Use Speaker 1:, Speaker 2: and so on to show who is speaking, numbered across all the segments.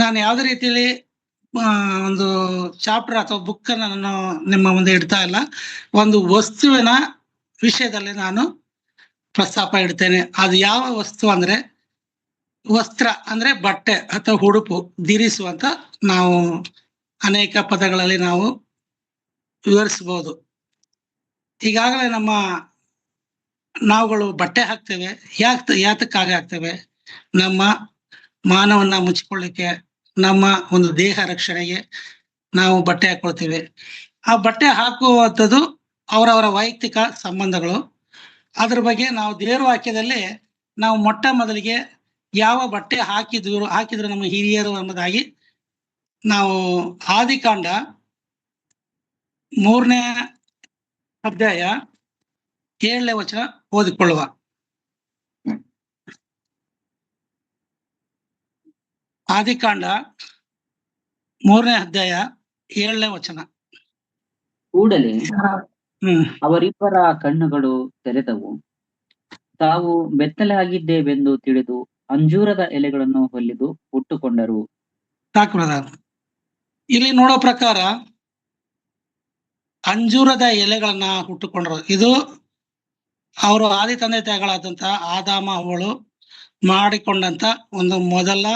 Speaker 1: ನಾನು ಯಾವುದೇ ರೀತಿಯಲ್ಲಿ ಒಂದು ಚಾಪ್ಟರ್ ಅಥವಾ ಬುಕ್ ಅನ್ನು ನಾನು ನಿಮ್ಮ ಮುಂದೆ ಇಡ್ತಾ ಇಲ್ಲ. ಒಂದು ವಸ್ತುವಿನ ವಿಷಯದಲ್ಲಿ ನಾನು ಪ್ರಸ್ತಾಪ ಇಡ್ತೇನೆ. ಅದು ಯಾವ ವಸ್ತು ಅಂದ್ರೆ ವಸ್ತ್ರ ಅಂದ್ರೆ ಬಟ್ಟೆ ಅಥವಾ ಉಡುಪು, ಧರಿಸುವಂತ ನಾವು ಅನೇಕ ಪದಗಳಲ್ಲಿ ನಾವು ವಿವರಿಸಬಹುದು. ಈಗಾಗಲೇ ನಾವುಗಳು ಬಟ್ಟೆ ಹಾಕ್ತೇವೆ. ಯಾತಕ್ಕಾಗಿ ಹಾಕ್ತೇವೆ? ನಮ್ಮ ಮಾನವನ್ನ ಮುಚ್ಚಿಕೊಳ್ಳಿಕ್ಕೆ, ನಮ್ಮ ಒಂದು ದೇಹ ರಕ್ಷಣೆಗೆ ನಾವು ಬಟ್ಟೆ ಹಾಕೊಳ್ತೀವಿ. ಆ ಬಟ್ಟೆ ಹಾಕುವಂಥದ್ದು ಅವರವರ ವೈಯಕ್ತಿಕ ಸಂಬಂಧಗಳು. ಅದ್ರ ಬಗ್ಗೆ ನಾವು ದೇವರ ವಾಕ್ಯದಲ್ಲಿ ನಾವು ಮೊಟ್ಟ ಮೊದಲಿಗೆ ಯಾವ ಬಟ್ಟೆ ಹಾಕಿದ್ರು ನಮ್ಮ ಹಿರಿಯರು ಎಂಬುದಾಗಿ ನಾವು ಆದಿಕಾಂಡ 3ನೇ ಅಧ್ಯಾಯ 7ನೇ ವಚನ ಓದಿಕೊಳ್ಳುವ. ಆದಿಕಾಂಡ 3ನೇ ಅಧ್ಯಾಯ 7ನೇ ವಚನ.
Speaker 2: ಕೂಡಲೇ ಅವರಿಬ್ಬರ ಕಣ್ಣುಗಳು ತೆರೆದವು, ತಾವು ಬೆತ್ತಲಾಗಿದ್ದೇವೆಂದು ತಿಳಿದು ಅಂಜೂರದ ಎಲೆಗಳನ್ನು ಹೊಲಿದು ಉಟ್ಟುಕೊಂಡರು.
Speaker 1: ಇಲ್ಲಿ ನೋಡೋ ಪ್ರಕಾರ ಅಂಜೂರದ ಎಲೆಗಳನ್ನ ಹುಟ್ಟುಕೊಂಡ್ರು. ಇದು ಅವರು ಆದಿ ತಂದೆ ತಾಯಿಗಳಾದಂತಹ ಆದಾಮ ಅವಳು ಮಾಡಿಕೊಂಡಂತ ಒಂದು ಮೊದಲ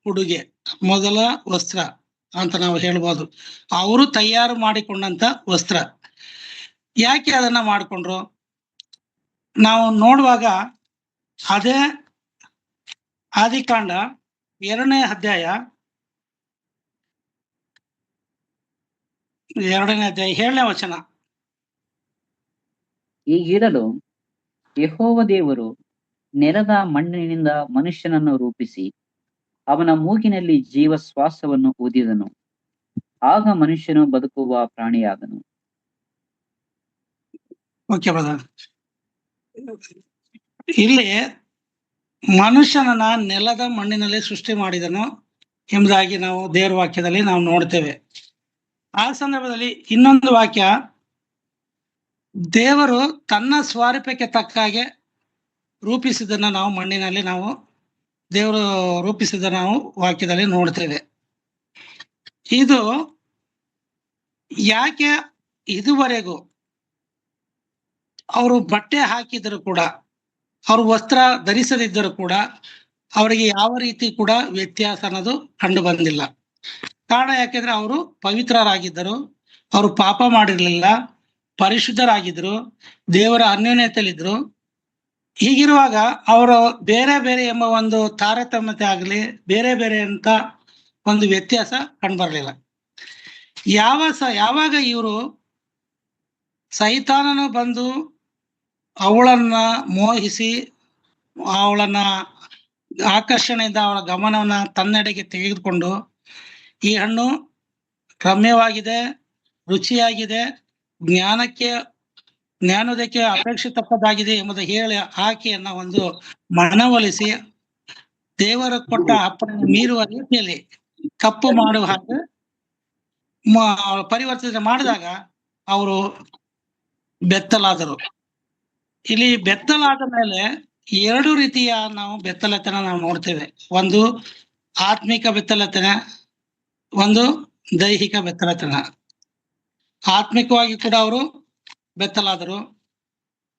Speaker 1: ಉಡುಗೆ, ಮೊದಲ ವಸ್ತ್ರ ಅಂತ ನಾವು ಹೇಳ್ಬೋದು. ಅವರು ತಯಾರು ಮಾಡಿಕೊಂಡಂತ ವಸ್ತ್ರ. ಯಾಕೆ ಅದನ್ನ ಮಾಡಿಕೊಂಡ್ರು? ನಾವು ನೋಡುವಾಗ ಅದೇ ಆದಿಕಾಂಡ 2ನೇ ಅಧ್ಯಾಯ 7ನೇ ವಚನ.
Speaker 2: ಈಗಿರಲು ಯೆಹೋವ ದೇವರು ನೆಲದ ಮಣ್ಣಿನಿಂದ ಮನುಷ್ಯನನ್ನು ರೂಪಿಸಿ ಅವನ ಮೂಗಿನಲ್ಲಿ ಜೀವ ಶ್ವಾಸವನ್ನು ಊದಿದನು. ಆಗ ಮನುಷ್ಯನು ಬದುಕುವ ಪ್ರಾಣಿಯಾದನು.
Speaker 1: Okay brother. ಇಲ್ಲಿ ಮನುಷ್ಯನನ್ನ ನೆಲದ ಮಣ್ಣಿನಲ್ಲಿ ಸೃಷ್ಟಿ ಮಾಡಿದನು ಎಂಬುದಾಗಿ ನಾವು ದೇವರ ವಾಕ್ಯದಲ್ಲಿ ನಾವು ನೋಡ್ತೇವೆ. ಆ ಸಂದರ್ಭದಲ್ಲಿ ಇನ್ನೊಂದು ವಾಕ್ಯ, ದೇವರು ತನ್ನ ಸ್ವಾರೂಪ್ಯಕ್ಕೆ ತಕ್ಕ ಹಾಗೆ ರೂಪಿಸಿದನ್ನ ನಾವು ಮಣ್ಣಿನಲ್ಲಿ ದೇವರು ರೂಪಿಸಿದ ನಾವು ವಾಕ್ಯದಲ್ಲಿ ನೋಡ್ತೇವೆ. ಇದು ಯಾಕೆ ಇದುವರೆಗೂ ಅವರು ಬಟ್ಟೆ ಹಾಕಿದರೂ ಕೂಡ, ಅವರು ವಸ್ತ್ರ ಧರಿಸದಿದ್ದರೂ ಕೂಡ ಅವರಿಗೆ ಯಾವ ರೀತಿ ಕೂಡ ವ್ಯತ್ಯಾಸ ಅನ್ನೋದು ಕಂಡು ಬಂದಿಲ್ಲ. ಕಾರಣ ಯಾಕೆಂದ್ರೆ ಅವರು ಪವಿತ್ರರಾಗಿದ್ದರು, ಅವರು ಪಾಪ ಮಾಡಿರ್ಲಿಲ್ಲ, ಪರಿಶುದ್ಧರಾಗಿದ್ರು, ದೇವರ ಅನ್ಯೋನ್ಯತೆಯಲ್ಲಿದ್ರು. ಹೀಗಿರುವಾಗ ಅವರು ಬೇರೆ ಬೇರೆ ಎಂಬ ಒಂದು ತಾರತಮ್ಯತೆ ಆಗಲಿ, ಬೇರೆ ಬೇರೆ ಅಂತ ಒಂದು ವ್ಯತ್ಯಾಸ ಕಂಡುಬರಲಿಲ್ಲ. ಯಾವಾಗ ಇವರು ಸೈತಾನನು ಬಂದು ಅವಳನ್ನ ಮೋಹಿಸಿ, ಅವಳನ್ನ ಆಕರ್ಷಣೆಯಿಂದ ಅವಳ ಗಮನವನ್ನ ತನ್ನೆಡೆಗೆ ತೆಗೆದುಕೊಂಡು, ಈ ಹಣ್ಣು ರಮ್ಯವಾಗಿದೆ, ರುಚಿಯಾಗಿದೆ, ಜ್ಞಾನೋದಯಕ್ಕೆ ಅಪೇಕ್ಷಿತಪದಾಗಿದೆ ಎಂಬುದು ಹೇಳಿ ಆಕೆಯನ್ನ ಒಂದು ಮನವೊಲಿಸಿ ದೇವರ ಕೊಟ್ಟ ಅಪ್ಪನ ಮೀರುವ ರೀತಿಯಲ್ಲಿ ಕಪ್ಪು ಮಾಡುವ ಹಾಗೆ ಪರಿವರ್ತನೆ ಮಾಡಿದಾಗ ಅವರು ಬೆತ್ತಲಾದರು. ಇಲ್ಲಿ ಬೆತ್ತಲಾದ ಮೇಲೆ 2 ರೀತಿಯ ನಾವು ಬೆತ್ತಲೆತನ ನಾವು ನೋಡ್ತೇವೆ. ಒಂದು ಆತ್ಮಿಕ ಬೆತ್ತಲೆತನ, ಒಂದು ದೈಹಿಕ ಬೆತ್ತಲೆತನ. ಆತ್ಮಿಕವಾಗಿ ಕೂಡ ಅವರು ಬೆತ್ತಲಾದರು,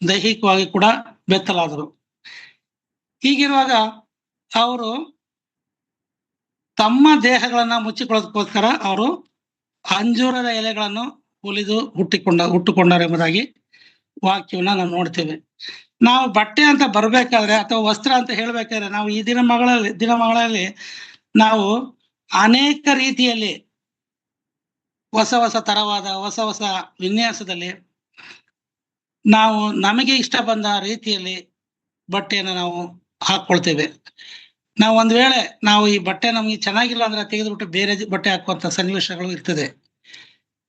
Speaker 1: ದೈಹಿಕವಾಗಿ ಕೂಡ ಬೆತ್ತಲಾದರು. ಹೀಗಿರುವಾಗ ಅವರು ತಮ್ಮ ದೇಹಗಳನ್ನ ಮುಚ್ಚಿಕೊಳ್ಳೋದಕ್ಕೋಸ್ಕರ ಅವರು ಅಂಜೂರದ ಎಲೆಗಳನ್ನು ಹೊಲಿದು ಹುಟ್ಟುಕೊಂಡರು ಎಂಬುದಾಗಿ ವಾಕ್ಯವನ್ನ ನಾವು ನೋಡ್ತೇವೆ. ನಾವು ಬಟ್ಟೆ ಅಂತ ಬರ್ಬೇಕಾದ್ರೆ ಅಥವಾ ವಸ್ತ್ರ ಅಂತ ಹೇಳ್ಬೇಕಾದ್ರೆ ನಾವು ಈ ದಿನಮಾನಗಳಲ್ಲಿ ನಾವು ಅನೇಕ ರೀತಿಯಲ್ಲಿ ಹೊಸ ತರವಾದ ಹೊಸ ವಿನ್ಯಾಸದಲ್ಲಿ ನಾವು ನಮಗೆ ಇಷ್ಟ ಬಂದ ರೀತಿಯಲ್ಲಿ ಬಟ್ಟೆಯನ್ನು ನಾವು ಹಾಕೊಳ್ತೇವೆ. ನಾವು ಒಂದು ವೇಳೆ ನಾವು ಈ ಬಟ್ಟೆ ನಮಗೆ ಚೆನ್ನಾಗಿಲ್ಲ ಅಂದ್ರೆ ತೆಗೆದುಬಿಟ್ಟು ಬೇರೆ ಬಟ್ಟೆ ಹಾಕುವಂತ ಸನ್ನಿವೇಶಗಳು ಇರ್ತದೆ.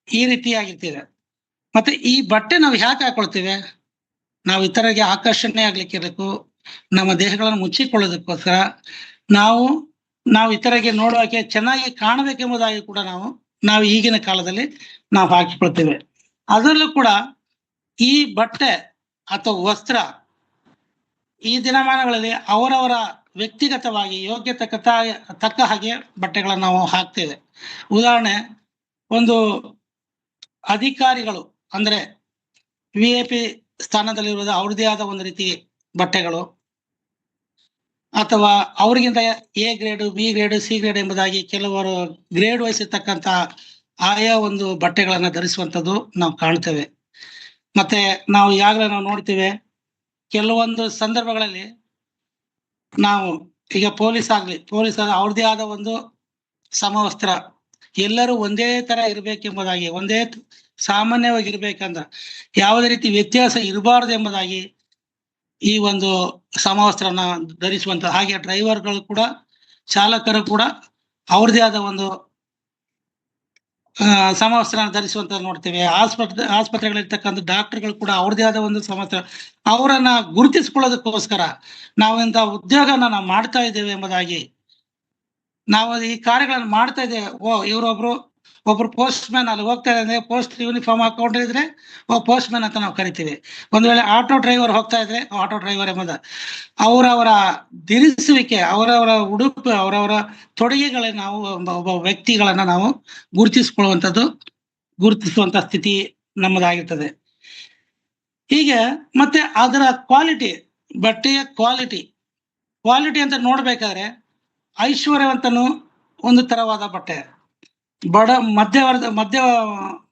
Speaker 1: ಈ ರೀತಿಯಾಗಿರ್ತದೆ. ಮತ್ತೆ ಈ ಬಟ್ಟೆ ನಾವು ಯಾಕೆ ಹಾಕೊಳ್ತೇವೆ? ನಾವು ಇತರರಿಗೆ ಆಕರ್ಷಣೆ ಆಗ್ಲಿಕ್ಕೆ ಇರಬೇಕು, ನಮ್ಮ ದೇಹಗಳನ್ನು ಮುಚ್ಚಿಕೊಳ್ಳೋದಕ್ಕೋಸ್ಕರ, ನಾವು ಇತರರಿಗೆ ನೋಡುವಕ್ಕೆ ಚೆನ್ನಾಗಿ ಕಾಣಬೇಕೆಂಬುದಾಗಿ ಕೂಡ ನಾವು ಈಗಿನ ಕಾಲದಲ್ಲಿ ನಾವು ಹಾಕಿಕೊಳ್ತೇವೆ. ಅದರಲ್ಲೂ ಕೂಡ ಈ ಬಟ್ಟೆ ಅಥವಾ ವಸ್ತ್ರ ಈ ದಿನಮಾನಗಳಲ್ಲಿ ಅವರವರ ವ್ಯಕ್ತಿಗತವಾಗಿ ಯೋಗ್ಯತೆ ತಕ್ಕ ಹಾಗೆ ಬಟ್ಟೆಗಳನ್ನು ನಾವು ಹಾಕ್ತೇವೆ. ಉದಾಹರಣೆ, ಒಂದು ಅಧಿಕಾರಿಗಳು ಅಂದ್ರೆ VIP ಸ್ಥಾನದಲ್ಲಿರುವುದು ಅವ್ರದೇ ಆದ ಒಂದು ರೀತಿ ಬಟ್ಟೆಗಳು, ಅಥವಾ ಅವರಿಗಿಂತ A grade, B grade, C grade ಎಂಬುದಾಗಿ ಕೆಲವರು ಗ್ರೇಡ್ ವಹಿಸಿರ್ತಕ್ಕಂಥ ಆಯಾ ಒಂದು ಬಟ್ಟೆಗಳನ್ನ ಧರಿಸುವಂಥದ್ದು ನಾವು ಕಾಣ್ತೇವೆ. ಮತ್ತೆ ನಾವು ಈಗಾಗಲೇ ನಾವು ನೋಡ್ತೇವೆ, ಕೆಲವೊಂದು ಸಂದರ್ಭಗಳಲ್ಲಿ ನಾವು ಈಗ ಪೊಲೀಸ್ ಅವ್ರದೇ ಆದ ಒಂದು ಸಮವಸ್ತ್ರ, ಎಲ್ಲರೂ ಒಂದೇ ತರ ಇರ್ಬೇಕೆಂಬುದಾಗಿ, ಒಂದೇ ಸಾಮಾನ್ಯವಾಗಿ ಇರ್ಬೇಕಂದ್ರ ಯಾವುದೇ ರೀತಿ ವ್ಯತ್ಯಾಸ ಇರಬಾರದು ಎಂಬುದಾಗಿ ಈ ಒಂದು ಸಮವಸ್ತ್ರನ ಧರಿಸುವಂತ, ಹಾಗೆ ಡ್ರೈವರ್ಗಳು ಕೂಡ, ಚಾಲಕರು ಕೂಡ ಅವ್ರದೇ ಆದ ಒಂದು ಸಮವಸ್ತ್ರ ಧರಿಸುವಂತ ನೋಡ್ತೇವೆ. ಆಸ್ಪತ್ರೆಗಳಿರ್ತಕ್ಕಂಥ ಡಾಕ್ಟರ್ಗಳು ಕೂಡ ಅವ್ರದೇ ಆದ ಒಂದು ಸಮವಸ್ತ್ರ, ಅವರನ್ನ ಗುರುತಿಸ್ಕೊಳ್ಳೋದಕ್ಕೋಸ್ಕರ ನಾವಿಂತ ಉದ್ಯೋಗನ ನಾವು ಮಾಡ್ತಾ ಇದ್ದೇವೆ ಎಂಬುದಾಗಿ, ನಾವು ಈ ಕಾರ್ಯಗಳನ್ನು ಮಾಡ್ತಾ ಇದ್ದೇವೆ. ಒಬ್ರು ಪೋಸ್ಟ್ ಮ್ಯಾನ್ ಅಲ್ಲಿ ಹೋಗ್ತಾ ಇದ್ರೆ ಪೋಸ್ಟ್ ಯೂನಿಫಾರ್ಮ್ ಹಾಕೊಂಡಿದ್ರೆ ಪೋಸ್ಟ್ ಮ್ಯಾನ್ ಅಂತ ನಾವು ಕರಿತೀವಿ. ಒಂದ್ ವೇಳೆ ಆಟೋ ಡ್ರೈವರ್ ಹೋಗ್ತಾ ಇದ್ರೆ ಆಟೋ ಡ್ರೈವರ್ ಎಂಬುದು ಅವರವರ ಧರಿಸುವಿಕೆ, ಅವರವರ ಉಡುಪು, ಅವರವರ ತೊಡುಗೆಗಳನ್ನ ನಾವು ಒಬ್ಬ ವ್ಯಕ್ತಿಗಳನ್ನ ನಾವು ಗುರುತಿಸುವಂತ ಸ್ಥಿತಿ ನಮ್ಮದಾಗಿರ್ತದೆ. ಹೀಗೆ ಮತ್ತೆ ಅದರ ಕ್ವಾಲಿಟಿ, ಬಟ್ಟೆಯ ಕ್ವಾಲಿಟಿ ಅಂತ ನೋಡ್ಬೇಕಾದ್ರೆ ಐಶ್ವರ್ಯವಂತನು ಒಂದು ತರವಾದ ಬಟ್ಟೆ,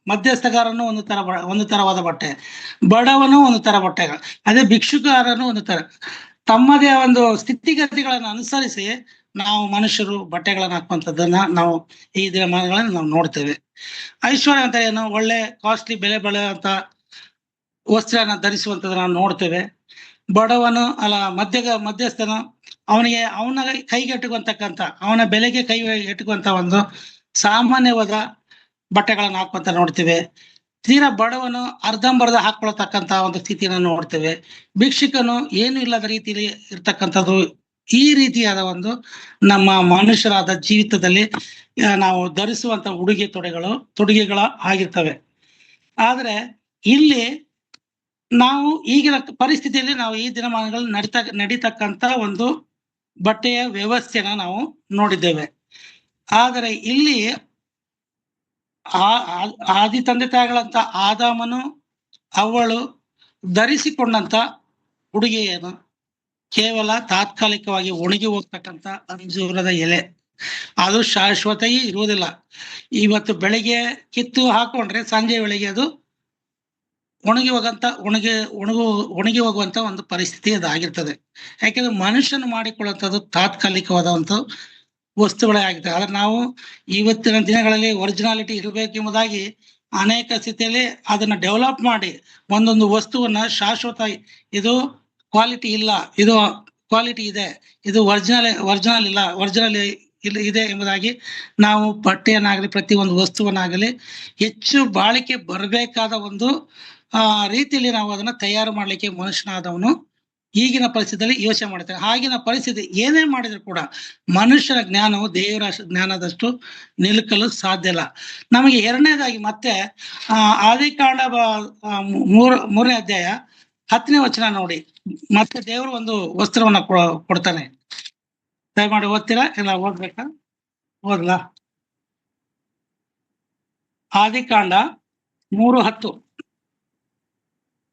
Speaker 1: ಮಧ್ಯಸ್ಥಗಾರನು ಒಂದು ತರವಾದ ಬಟ್ಟೆ, ಬಡವನು ಒಂದು ತರ ಬಟ್ಟೆ, ಅದೇ ಭಿಕ್ಷುಕಾರನು ಒಂದು ತರ. ತಮ್ಮದೇ ಒಂದು ಸ್ಥಿತಿಗತಿಗಳನ್ನು ಅನುಸರಿಸಿ ನಾವು ಮನುಷ್ಯರು ಬಟ್ಟೆಗಳನ್ನು ಹಾಕುವಂಥದ್ದನ್ನ ನಾವು ಈ ದಿನಮಾನಗಳನ್ನು ನಾವು ನೋಡ್ತೇವೆ. ಐಶ್ವರ್ಯ ಅಂತ ಏನು, ಒಳ್ಳೆ ಕಾಸ್ಟ್ಲಿ ಬೆಲೆ ಬಾಳುವಂತ ವಸ್ತ್ರನ ಧರಿಸುವಂಥದ್ದು ನಾವು ನೋಡ್ತೇವೆ. ಬಡವನು ಮಧ್ಯಸ್ಥನು ಅವನ ಕೈಗೆಟುಕುವಂತಕ್ಕಂಥ, ಅವನ ಬೆಲೆಗೆ ಕೈ ಎಟುಕುವಂತ ಒಂದು ಸಾಮಾನ್ಯವಾದ ಬಟ್ಟೆಗಳನ್ನು ಹಾಕುವಂತ ನೋಡ್ತೇವೆ. ತೀರಾ ಬಡವನು ಅರ್ಧಂಬರ್ಧ ಹಾಕೊಳ್ತಕ್ಕಂತ ಒಂದು ಸ್ಥಿತಿಯನ್ನು ನೋಡ್ತೇವೆ. ಭಿಕ್ಷುಕನು ಏನು ಇಲ್ಲದ ರೀತಿಯಲ್ಲಿ ಇರ್ತಕ್ಕಂಥದ್ದು. ಈ ರೀತಿಯಾದ ಒಂದು ನಮ್ಮ ಮನುಷ್ಯರಾದ ಜೀವಿತದಲ್ಲಿ ನಾವು ಧರಿಸುವಂತ ತೊಡುಗೆಗಳ ಆಗಿರ್ತವೆ. ಆದ್ರೆ ಇಲ್ಲಿ ನಾವು ಈಗಿನ ಪರಿಸ್ಥಿತಿಯಲ್ಲಿ ನಾವು ಈ ದಿನಮಾನಗಳಲ್ಲಿ ನಡೀತಕ್ಕಂತ ಒಂದು ಬಟ್ಟೆಯ ವ್ಯವಸ್ಥೆನ ನಾವು ನೋಡಿದ್ದೇವೆ. ಆದರೆ ಇಲ್ಲಿ ಆದಿ ತಂದೆ ತಾಯಿಗಳಂತ ಆದಾಮನು ಅವಳು ಧರಿಸಿಕೊಂಡಂತ ಉಡುಗೆಯನ್ನು ಕೇವಲ ತಾತ್ಕಾಲಿಕವಾಗಿ ಒಣಗಿ ಹೋಗ್ತಕ್ಕಂಥ ಅಂಜೂರದ ಎಲೆ, ಅದು ಶಾಶ್ವತವೇ ಇರುವುದಿಲ್ಲ. ಇವತ್ತು ಬೆಳಿಗ್ಗೆ ಕಿತ್ತು ಹಾಕೊಂಡ್ರೆ ಸಂಜೆ ವೇಳೆಗೆ ಅದು ಒಣಗಿ ಹೋಗುವಂತ ಒಂದು ಪರಿಸ್ಥಿತಿ ಅದಾಗಿರ್ತದೆ. ಯಾಕೆಂದ್ರೆ ಮನುಷ್ಯನು ಮಾಡಿಕೊಳ್ಳುವಂಥದ್ದು ತಾತ್ಕಾಲಿಕವಾದಂಥ ವಸ್ತುಗಳೇ ಆಗಿರ್ತವೆ. ಆದ್ರೆ ನಾವು ಇವತ್ತಿನ ದಿನಗಳಲ್ಲಿ ಒರಿಜಿನಾಲಿಟಿ ಇರಬೇಕೆಂಬುದಾಗಿ ಅನೇಕ ಸ್ಥಿತಿಯಲ್ಲಿ ಅದನ್ನ ಡೆವಲಪ್ ಮಾಡಿ ಒಂದೊಂದು ವಸ್ತುವನ್ನ ಶಾಶ್ವತ, ಇದು ಕ್ವಾಲಿಟಿ ಇಲ್ಲ, ಇದು ಕ್ವಾಲಿಟಿ ಇದೆ, ಇದು ಒರಿಜಿನಲ್ ಇದೆ ಎಂಬುದಾಗಿ ನಾವು ಬಟ್ಟೆಯನ್ನಾಗಲಿ ಪ್ರತಿ ಒಂದು ವಸ್ತುವನ್ನಾಗಲಿ ಹೆಚ್ಚು ಬಾಳಿಕೆ ಬರಬೇಕಾದ ಒಂದು ರೀತಿಯಲ್ಲಿ ನಾವು ಅದನ್ನ ತಯಾರು ಮಾಡ್ಲಿಕ್ಕೆ ಮನುಷ್ಯನಾದವನು ಈಗಿನ ಪರಿಸ್ಥಿತಿಯಲ್ಲಿ ಯೋಚನೆ ಮಾಡ್ತಾರೆ. ಆಗಿನ ಪರಿಸ್ಥಿತಿ ಏನೇ ಮಾಡಿದ್ರು ಕೂಡ ಮನುಷ್ಯನ ಜ್ಞಾನವು ದೇವರ ಜ್ಞಾನದಷ್ಟು ನಿಲುಕಲು ಸಾಧ್ಯ ಇಲ್ಲ. ನಮಗೆ ಎರಡನೇದಾಗಿ ಮತ್ತೆ ಆದಿಕಾಂಡ 3ನೇ ಅಧ್ಯಾಯ 10ನೇ ವಚನ ನೋಡಿ. ಮತ್ತೆ ದೇವರು ಒಂದು ವಸ್ತ್ರವನ್ನ ಕೊಡ್ತಾನೆ. ದಯಮಾಡಿ ಓದ್ತೀರಾ? ಇಲ್ಲ ಓದ್ಬೇಕಾ? ಓದ್ಲಾ? ಆದಿಕಾಂಡ 3:10.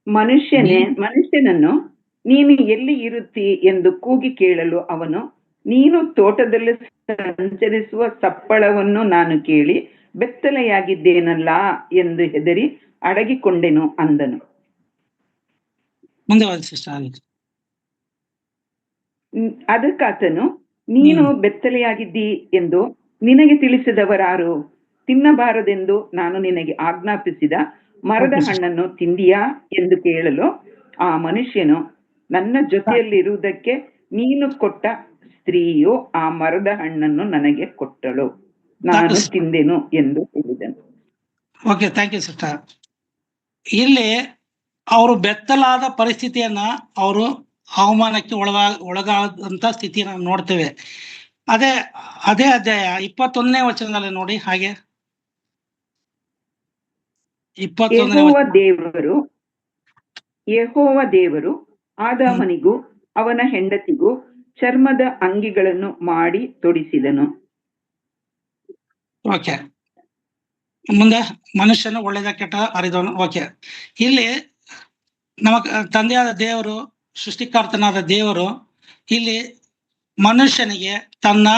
Speaker 3: ಮನುಷ್ಯನನ್ನು ನೀನು ಎಲ್ಲಿ ಇರುತ್ತಿ ಎಂದು ಕೂಗಿ ಕೇಳಲು ಅವನು, ನೀನು ತೋಟದಲ್ಲಿ ಸಂಚರಿಸುವ ಸಪ್ಪಳವನ್ನು ನಾನು ಕೇಳಿ ಬೆತ್ತಲೆಯಾಗಿದ್ದೇನಲ್ಲ ಎಂದು ಹೆದರಿ ಅಡಗಿಕೊಂಡೆನು ಅಂದನು.
Speaker 1: ಮುಂದೆ
Speaker 3: ಅದಕ್ಕಾತನು, ನೀನು ಬೆತ್ತಲೆಯಾಗಿದ್ದಿ ಎಂದು ನಿನಗೆ ತಿಳಿಸಿದವರಾರು? ತಿನ್ನಬಾರದೆಂದು ನಾನು ನಿನಗೆ ಆಜ್ಞಾಪಿಸಿದ ಮರದ ಹಣ್ಣನ್ನು ತಿಂದಿಯಾ ಎಂದು ಕೇಳಲು ಆ ಮನುಷ್ಯನು, ನನ್ನ ಜೊತೆಯಲ್ಲಿರುವುದಕ್ಕೆ ನೀನು ಕೊಟ್ಟ ಸ್ತ್ರೀಯು ಆ ಮರದ ಹಣ್ಣನ್ನು ನನಗೆ ಕೊಟ್ಟಳು, ನಾನು ತಿಂದೆನು ಎಂದು ಹೇಳಿದನು.
Speaker 1: Okay, thank you sister. ಇಲ್ಲಿ ಅವರು ಬೆತ್ತಲಾದ ಪರಿಸ್ಥಿತಿಯನ್ನ, ಅವರು ಅವಮಾನಕ್ಕೆ ಒಳಗಾದಂತ ಸ್ಥಿತಿಯನ್ನು ನೋಡ್ತೇವೆ. ಅದೇ ಅಧ್ಯಾಯ 21ನೇ ವಚನದಲ್ಲಿ ನೋಡಿ. ಹಾಗೆ
Speaker 3: 21ನೇ ಯೆಹೋವ ದೇವರು ಆದಾಮನಿಗೂ ಅವನ ಹೆಂಡತಿಗೂ ಚರ್ಮದ ಅಂಗಿಗಳನ್ನು ಮಾಡಿ ತೊಡಿಸಿದನು.
Speaker 1: ಓಕೆ, ಮುಂದೆ ಮನುಷ್ಯನು ಒಳ್ಳೆದ ಕೆಟ್ಟ ಅರಿದವನು. ಓಕೆ, ಇಲ್ಲಿ ನಮ್ಮ ತಂದೆಯಾದ ದೇವರು, ಸೃಷ್ಟಿಕರ್ತನಾದ ದೇವರು ಇಲ್ಲಿ ಮನುಷ್ಯನಿಗೆ ತನ್ನ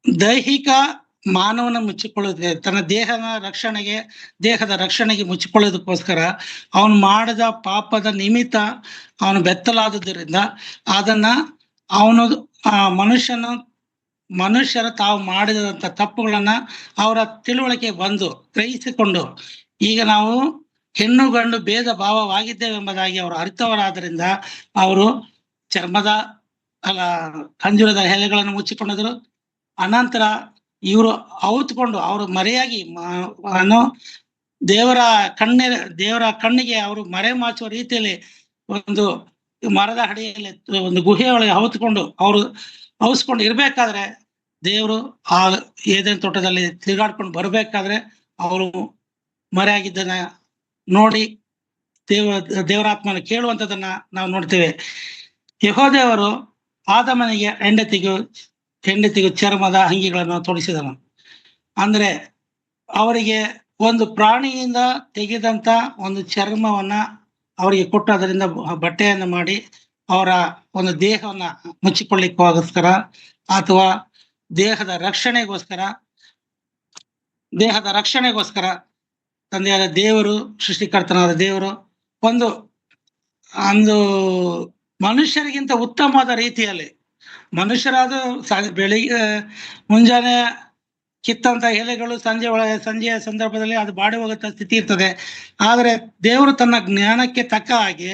Speaker 1: ದೈಹಿಕ ಮಾನವನ ಮುಚ್ಚಿಕೊಳ್ಳೋದಕ್ಕೆ, ತನ್ನ ದೇಹದ ರಕ್ಷಣೆಗೆ ಮುಚ್ಚಿಕೊಳ್ಳೋದಕ್ಕೋಸ್ಕರ ಅವನು ಮಾಡಿದ ಪಾಪದ ನಿಮಿತ್ತ ಅವನು ಬೆತ್ತಲಾದದ್ದರಿಂದ ಅದನ್ನ ಅವನು ಮನುಷ್ಯರು ತಾವು ಮಾಡಿದಂಥ ತಪ್ಪುಗಳನ್ನ ಅವರ ತಿಳುವಳಿಕೆ ಬಂದು ಗ್ರಹಿಸಿಕೊಂಡು ಈಗ ನಾವು ಹೆಣ್ಣು ಗಂಡು ಭೇದ ಭಾವವಾಗಿದ್ದೇವೆಂಬುದಾಗಿ ಅವರು ಅರಿತವರಾದ್ದರಿಂದ ಅವರು ಚರ್ಮದ ಅಂಜೂರದ ಎಲೆಗಳನ್ನು ಮುಚ್ಚಿಕೊಂಡಿದ್ರು. ಅನಂತರ ಇವರು ಔತ್ಕೊಂಡು ಅವರು ಮರೆಯಾಗಿ ದೇವರ ಕಣ್ಣಿಗೆ ಅವರು ಮರೆ ಮಾಚುವ ರೀತಿಯಲ್ಲಿ ಒಂದು ಮರದ ಅಡಿಯಲ್ಲಿ ಒಂದು ಗುಹೆಯ ಒಳಗೆ ಔತ್ಕೊಂಡು ಅವರು ಔಸ್ಕೊಂಡು ಇರ್ಬೇಕಾದ್ರೆ ದೇವರು ಆ ಏದೇನ್ ತೋಟದಲ್ಲಿ ತಿರುಗಾಡ್ಕೊಂಡು ಬರ್ಬೇಕಾದ್ರೆ ಅವರು ಮರೆಯಾಗಿದ್ದನ್ನ ನೋಡಿ ದೇವರಾತ್ಮನ ಕೇಳುವಂಥದ್ದನ್ನ ನಾವು ನೋಡ್ತೇವೆ. ಯೆಹೋವದೇವರು ಆದಮನಿಗೆ ಹೆಂಡತಿಗೂ ಚರ್ಮದ ಅಂಗಿಗಳನ್ನು ತೊಡಿಸಿದನು. ಅಂದ್ರೆ ಅವರಿಗೆ ಒಂದು ಪ್ರಾಣಿಯಿಂದ ತೆಗೆದಂತ ಒಂದು ಚರ್ಮವನ್ನ ಅವರಿಗೆ ಕೊಟ್ಟು ಅದರಿಂದ ಬಟ್ಟೆಯನ್ನು ಮಾಡಿ ಅವರ ಒಂದು ದೇಹವನ್ನ ಮುಚ್ಚಿಕೊಳ್ಳಿಕ್ಕೋಸ್ಕರ ಅಥವಾ ದೇಹದ ರಕ್ಷಣೆಗೋಸ್ಕರ ತಂದೆಯಾದ ದೇವರು, ಸೃಷ್ಟಿಕರ್ತನಾದ ದೇವರು ಒಂದು ಮನುಷ್ಯರಿಗಿಂತ ಉತ್ತಮವಾದ ರೀತಿಯಲ್ಲಿ ಮನುಷ್ಯರಾದ ಬೆಳಿಗ್ಗೆ ಮುಂಜಾನೆ ಕಿತ್ತಂತ ಎಲೆಗಳು ಸಂಜೆಯ ಸಂದರ್ಭದಲ್ಲಿ ಅದು ಬಾಡಿ ಹೋಗುತ್ತ ಸ್ಥಿತಿ ಇರ್ತದೆ. ಆದರೆ ದೇವರು ತನ್ನ ಜ್ಞಾನಕ್ಕೆ ತಕ್ಕ ಹಾಗೆ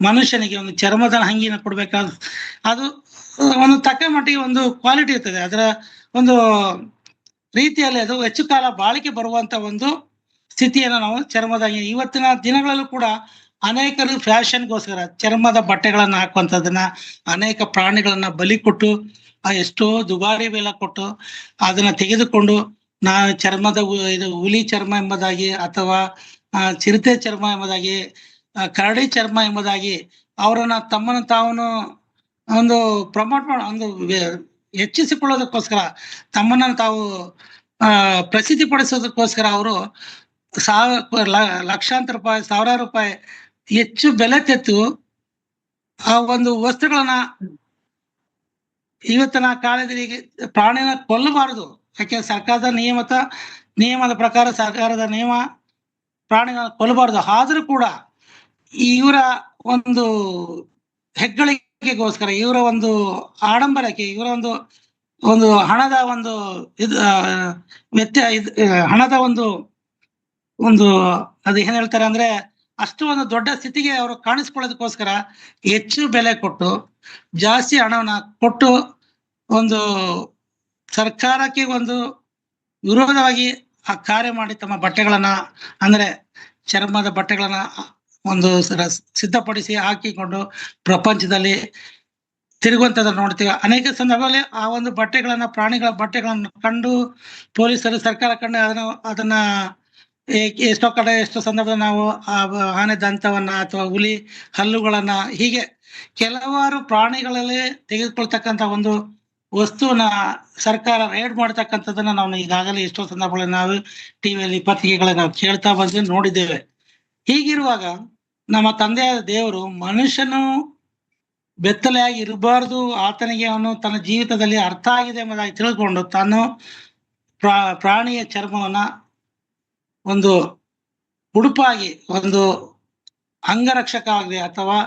Speaker 1: ಮನುಷ್ಯನಿಗೆ ಒಂದು ಚರ್ಮದ ಅಂಗಿನ ಕೊಡ್ಬೇಕಾದ ಅದು ಒಂದು ತಕ್ಕ ಮಟ್ಟಿಗೆ ಒಂದು ಕ್ವಾಲಿಟಿ ಇರ್ತದೆ. ಅದರ ಒಂದು ರೀತಿಯಲ್ಲಿ ಅದು ಹೆಚ್ಚು ಕಾಲ ಬಾಳಿಕೆ ಬರುವಂತ ಒಂದು ಸ್ಥಿತಿಯನ್ನು ನಾವು ಚರ್ಮದ ಅಂಗಿ. ಇವತ್ತಿನ ದಿನಗಳಲ್ಲೂ ಕೂಡ ಅನೇಕರು ಫ್ಯಾಷನ್ಗೋಸ್ಕರ ಚರ್ಮದ ಬಟ್ಟೆಗಳನ್ನ ಹಾಕುವಂಥದ್ದನ್ನ, ಅನೇಕ ಪ್ರಾಣಿಗಳನ್ನ ಬಲಿ ಕೊಟ್ಟು ಎಷ್ಟೋ ದುಬಾರಿ ಬೆಲೆ ಕೊಟ್ಟು ಅದನ್ನ ತೆಗೆದುಕೊಂಡು ಚರ್ಮದ ಹುಲಿ ಚರ್ಮ ಎಂಬುದಾಗಿ ಅಥವಾ ಚಿರತೆ ಚರ್ಮ ಎಂಬುದಾಗಿ, ಕರಡಿ ಚರ್ಮ ಎಂಬುದಾಗಿ ಅವರನ್ನ ತಮ್ಮನ್ನು ತಾವನು ಒಂದು ಪ್ರಮೋಟ್ ಒಂದು ಹೆಚ್ಚಿಸಿಕೊಳ್ಳೋದಕ್ಕೋಸ್ಕರ, ತಮ್ಮನ್ನು ತಾವು ಪ್ರಸಿದ್ಧಿ ಪಡಿಸೋದಕ್ಕೋಸ್ಕರ ಅವರು ಲಕ್ಷಾಂತರ ರೂಪಾಯಿ, ಸಾವಿರಾರು ರೂಪಾಯಿ ಹೆಚ್ಚು ಬೆಲೆ ತೆತ್ತು ಆ ಒಂದು ವಸ್ತುಗಳನ್ನ ಇವತ್ತಿನ ಕಾಲದಲ್ಲಿ ಪ್ರಾಣಿನ ಕೊಲ್ಲಬಾರದು. ಯಾಕೆ ಸರ್ಕಾರದ ನಿಯಮದ ಪ್ರಕಾರ ಸರ್ಕಾರದ ನಿಯಮ ಪ್ರಾಣಿಗಳನ್ನ ಕೊಲ್ಲಬಾರದು. ಆದ್ರೂ ಕೂಡ ಇವರ ಒಂದು ಹೆಗ್ಗಳಿಕೆಗೋಸ್ಕರ, ಇವರ ಒಂದು ಆಡಂಬರಕ್ಕೆ, ಇವರ ಒಂದು ಹಣದ ಒಂದು ಹಣದ ಒಂದು ಅದು ಏನ್ ಹೇಳ್ತಾರೆ ಅಂದ್ರೆ ಅಷ್ಟು ಒಂದು ದೊಡ್ಡ ಸ್ಥಿತಿಗೆ ಅವರು ಕಾಣಿಸ್ಕೊಳ್ಳೋದಕ್ಕೋಸ್ಕರ ಹೆಚ್ಚು ಬೆಲೆ ಕೊಟ್ಟು ಜಾಸ್ತಿ ಹಣವನ್ನ ಕೊಟ್ಟು ಒಂದು ಸರ್ಕಾರಕ್ಕೆ ಒಂದು ವಿರೋಧವಾಗಿ ಆ ಕಾರ್ಯ ಮಾಡಿ ತಮ್ಮ ಬಟ್ಟೆಗಳನ್ನ ಅಂದ್ರೆ ಚರ್ಮದ ಬಟ್ಟೆಗಳನ್ನ ಒಂದು ಸಿದ್ಧಪಡಿಸಿ ಹಾಕಿಕೊಂಡು ಪ್ರಪಂಚದಲ್ಲಿ ತಿರುಗುವಂಥದ್ದನ್ನ ನೋಡ್ತೀವಿ. ಅನೇಕ ಸಂದರ್ಭದಲ್ಲಿ ಆ ಒಂದು ಪ್ರಾಣಿಗಳ ಬಟ್ಟೆಗಳನ್ನು ಕಂಡು ಪೊಲೀಸರು, ಸರ್ಕಾರ ಕಂಡು ಅದನ್ನ ಎಷ್ಟೋ ಸಂದರ್ಭದಲ್ಲಿ ನಾವು ಆನೆ ದಂತವನ್ನ ಅಥವಾ ಹುಲಿ ಹಲ್ಲುಗಳನ್ನ ಹೀಗೆ ಕೆಲವಾರು ಪ್ರಾಣಿಗಳಲ್ಲಿ ತೆಗೆದುಕೊಳ್ತಕ್ಕಂಥ ಒಂದು ವಸ್ತುವನ್ನ ಸರ್ಕಾರ ರೇಡ್ ಮಾಡ್ತಕ್ಕಂಥದ್ದನ್ನ ನಾವು ಈಗಾಗಲೇ ಎಷ್ಟೋ ಸಂದರ್ಭಗಳಲ್ಲಿ ನಾವು ಟಿವಿಯಲ್ಲಿ, ಪತ್ರಿಕೆಗಳಲ್ಲಿ ನಾವು ಕೇಳ್ತಾ ಬಂದು ನೋಡಿದ್ದೇವೆ. ಹೀಗಿರುವಾಗ ನಮ್ಮ ತಂದೆಯಾದ ದೇವರು ಮನುಷ್ಯನು ಬೆತ್ತಲೆಯಾಗಿ ಇರಬಾರ್ದು, ಆತನಿಗೆ ಅವನು ತನ್ನ ಜೀವಿತದಲ್ಲಿ ಅರ್ಥ ಆಗಿದೆ ಎಂಬುದಾಗಿ ತಿಳ್ಕೊಂಡು ತಾನು ಪ್ರಾಣಿಯ ಚರ್ಮವನ್ನ ಒಂದು ಉಡುಪಾಗಿ, ಒಂದು ಅಂಗರಕ್ಷಕ ಆಗಲಿ ಅಥವಾ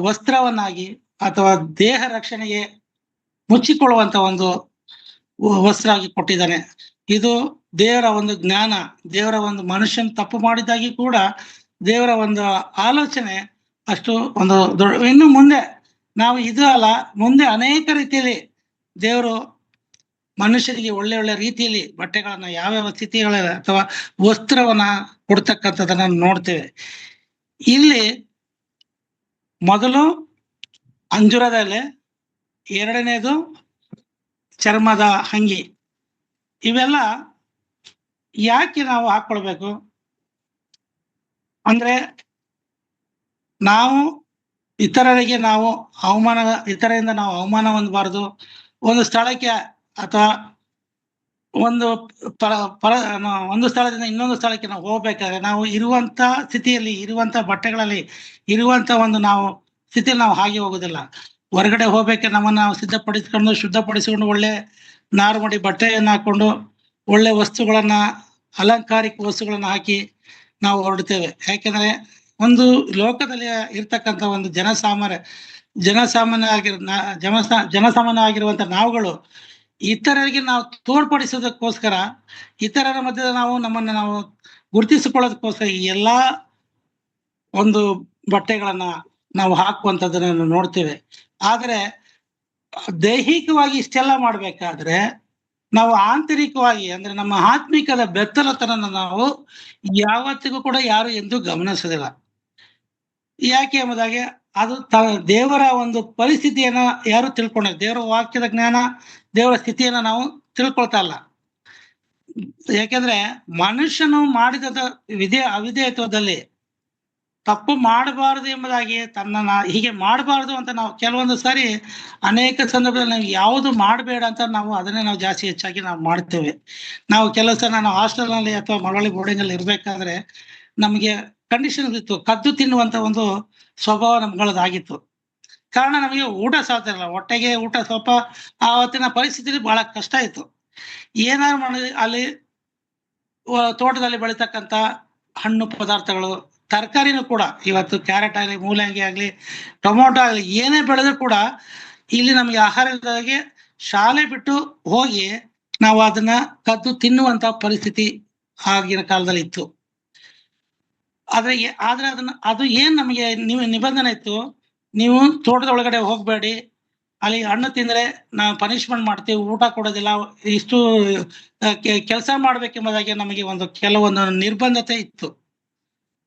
Speaker 1: ವಸ್ತ್ರವನ್ನಾಗಿ ಅಥವಾ ದೇಹ ರಕ್ಷಣೆಗೆ ಮುಚ್ಚಿಕೊಳ್ಳುವಂತ ಒಂದು ವಸ್ತ್ರ ಆಗಿ ಕೊಟ್ಟಿದ್ದಾನೆ. ಇದು ದೇವರ ಒಂದು ಜ್ಞಾನ, ದೇವರ ಒಂದು ಮನುಷ್ಯನ ತಪ್ಪು ಮಾಡಿದಾಗಿ ಕೂಡ ದೇವರ ಒಂದು ಆಲೋಚನೆ ಅಷ್ಟು ಒಂದು ದೊಡ್ಡ. ಇನ್ನು ಮುಂದೆ ನಾವು ಇದು ಅಲ್ಲ, ಮುಂದೆ ಅನೇಕ ರೀತಿಯಲ್ಲಿ ದೇವರು ಮನುಷ್ಯರಿಗೆ ಒಳ್ಳೆ ರೀತಿಯಲ್ಲಿ ಬಟ್ಟೆಗಳನ್ನ ಯಾವ್ಯಾವ ಸ್ಥಿತಿಗಳ ಅಥವಾ ವಸ್ತ್ರವನ್ನ ಕೊಡ್ತಕ್ಕಂಥದ್ದನ್ನ ನೋಡ್ತೇವೆ. ಇಲ್ಲಿ ಮೊದಲು ಅಂಜೂರದ ಎಲೆ, ಎರಡನೇದು ಚರ್ಮದ ಅಂಗಿ. ಇವೆಲ್ಲ ಯಾಕೆ ನಾವು ಹಾಕೊಳ್ಬೇಕು ಅಂದ್ರೆ ನಾವು ಇತರರಿಗೆ ನಾವು ಇತರರಿಂದ ನಾವು ಅವಮಾನ ಹೊಂದಬಾರದು. ಒಂದು ಸ್ಥಳಕ್ಕೆ ಅಥವಾ ಒಂದು ಪರ ಪರ ಒಂದು ಸ್ಥಳದಿಂದ ಇನ್ನೊಂದು ಸ್ಥಳಕ್ಕೆ ನಾವು ಹೋಗ್ಬೇಕಾದ್ರೆ ನಾವು ಇರುವಂತ ಸ್ಥಿತಿಯಲ್ಲಿ, ಇರುವಂತ ಬಟ್ಟೆಗಳಲ್ಲಿ, ಇರುವಂತ ಒಂದು ನಾವು ಸ್ಥಿತಿಯಲ್ಲಿ ನಾವು ಹಾಗೆ ಹೋಗೋದಿಲ್ಲ. ಹೊರಗಡೆ ಹೋಗ್ಬೇಕಾದ್ರೆ ನಮ್ಮನ್ನ ನಾವು ಸಿದ್ಧಪಡಿಸ್ಕೊಂಡು, ಶುದ್ಧಪಡಿಸಿಕೊಂಡು, ಒಳ್ಳೆ ನಾರುಮಡಿ ಬಟ್ಟೆಯನ್ನು ಹಾಕೊಂಡು, ಒಳ್ಳೆ ವಸ್ತುಗಳನ್ನ, ಅಲಂಕಾರಿಕ ವಸ್ತುಗಳನ್ನ ಹಾಕಿ ನಾವು ಹೊರಡ್ತೇವೆ. ಯಾಕೆಂದ್ರೆ ಒಂದು ಲೋಕದಲ್ಲಿ ಇರ್ತಕ್ಕಂಥ ಒಂದು ಜನಸಾಮಾನ್ಯ ಆಗಿರುವಂತ ನಾವುಗಳು ಇತರರಿಗೆ ನಾವು ತೋರ್ಪಡಿಸೋದಕ್ಕೋಸ್ಕರ, ಇತರರ ಮಧ್ಯೆ ನಮ್ಮನ್ನ ನಾವು ಗುರುತಿಸಿಕೊಳ್ಳೋದಕ್ಕೋಸ್ಕರ ಈ ಎಲ್ಲಾ ಒಂದು ಬಟ್ಟೆಗಳನ್ನ ನಾವು ಹಾಕುವಂಥದ್ದನ್ನ ನಾವು ನೋಡ್ತೇವೆ. ಆದ್ರೆ ದೈಹಿಕವಾಗಿ ಇಷ್ಟೆಲ್ಲ ಮಾಡ್ಬೇಕಾದ್ರೆ ನಾವು ಆಂತರಿಕವಾಗಿ, ಅಂದ್ರೆ ನಮ್ಮ ಆತ್ಮಿಕದ ಬೆತ್ತಲತನ ನಾವು ಯಾವತ್ತಿಗೂ ಕೂಡ ಯಾರು ಎಂದು ಗಮನಿಸೋದಿಲ್ಲ. ಯಾಕೆ ಎಂಬುದಾಗಿ ಅದು ದೇವರ ಒಂದು ಪರಿಸ್ಥಿತಿಯನ್ನ ಯಾರು ತಿಳ್ಕೊಂಡಿಲ್ಲ. ದೇವರ ವಾಕ್ಯದ ಜ್ಞಾನ, ದೇವರ ಸ್ಥಿತಿಯನ್ನ ನಾವು ತಿಳ್ಕೊಳ್ತಾ ಇಲ್ಲ. ಯಾಕೆಂದ್ರೆ ಮನುಷ್ಯನು ಮಾಡಿದ ಅವಿಧೇಯತ್ವದಲ್ಲಿ ತಪ್ಪು ಮಾಡಬಾರದು ಎಂಬುದಾಗಿ ತನ್ನನ್ನ ಹೀಗೆ ಮಾಡಬಾರದು ಅಂತ ನಾವು ಕೆಲವೊಂದು ಸಾರಿ ಅನೇಕ ಸಂದರ್ಭದಲ್ಲಿ ನಾವು ಯಾವುದು ಮಾಡಬೇಡ ಅಂತ ನಾವು ಅದನ್ನೇ ನಾವು ಜಾಸ್ತಿ ಹೆಚ್ಚಾಗಿ ನಾವು ಮಾಡ್ತೇವೆ. ನಾವು ಕೆಲಸ ನಾನು ಹಾಸ್ಟೆಲ್ನಲ್ಲಿ ಅಥವಾ ಮರಳಿ ಬೋರ್ಡಿಂಗ್ ಅಲ್ಲಿ ಇರ್ಬೇಕಾದ್ರೆ ನಮಗೆ ಕಂಡೀಷನ್ ಇತ್ತು, ಕದ್ದು ತಿನ್ನುವಂತ ಒಂದು ಸ್ವಭಾವ ನಮ್ಗಳದಾಗಿತ್ತು. ಕಾರಣ ನಮಗೆ ಊಟ ಸಾಧ್ಯ ಇಲ್ಲ, ಹೊಟ್ಟೆಗೆ ಊಟ ಸ್ವಲ್ಪ ಆವತ್ತಿನ ಪರಿಸ್ಥಿತಿಯಲ್ಲಿ ಬಹಳ ಕಷ್ಟ ಇತ್ತು. ಏನಾದ್ರು ಮಾಡಿದ್ರೆ ಅಲ್ಲಿ ತೋಟದಲ್ಲಿ ಬೆಳೀತಕ್ಕಂಥ ಹಣ್ಣು ಪದಾರ್ಥಗಳು, ತರಕಾರಿನೂ ಕೂಡ, ಇವತ್ತು ಕ್ಯಾರೆಟ್ ಆಗಲಿ, ಮೂಲಂಗಿ ಆಗಲಿ, ಟೊಮೊಟೊ ಆಗಲಿ, ಏನೇ ಬೆಳೆದ್ರು ಕೂಡ ಇಲ್ಲಿ ನಮಗೆ ಆಹಾರದಾಗಿ ಶಾಲೆ ಬಿಟ್ಟು ಹೋಗಿ ನಾವು ಅದನ್ನ ಕದ್ದು ತಿನ್ನುವಂತ ಪರಿಸ್ಥಿತಿ ಆಗಿನ ಕಾಲದಲ್ಲಿ ಇತ್ತು. ಆದ್ರೆ ಅದು ಏನ್ ನಮಗೆ ನಿಬಂಧನೆ ಇತ್ತು, ನೀವು ತೋಟದ ಒಳಗಡೆ ಹೋಗ್ಬೇಡಿ, ಅಲ್ಲಿ ಹಣ್ಣು ತಿಂದ್ರೆ ನಾವು ಪನಿಷ್ಮೆಂಟ್ ಮಾಡ್ತೀವಿ, ಊಟ ಕೊಡೋದಿಲ್ಲ, ಇಷ್ಟು ಕೆಲಸ ಮಾಡ್ಬೇಕೆಂಬುದಾಗಿ ನಮಗೆ ಕೆಲವೊಂದು ನಿರ್ಬಂಧತೆ ಇತ್ತು.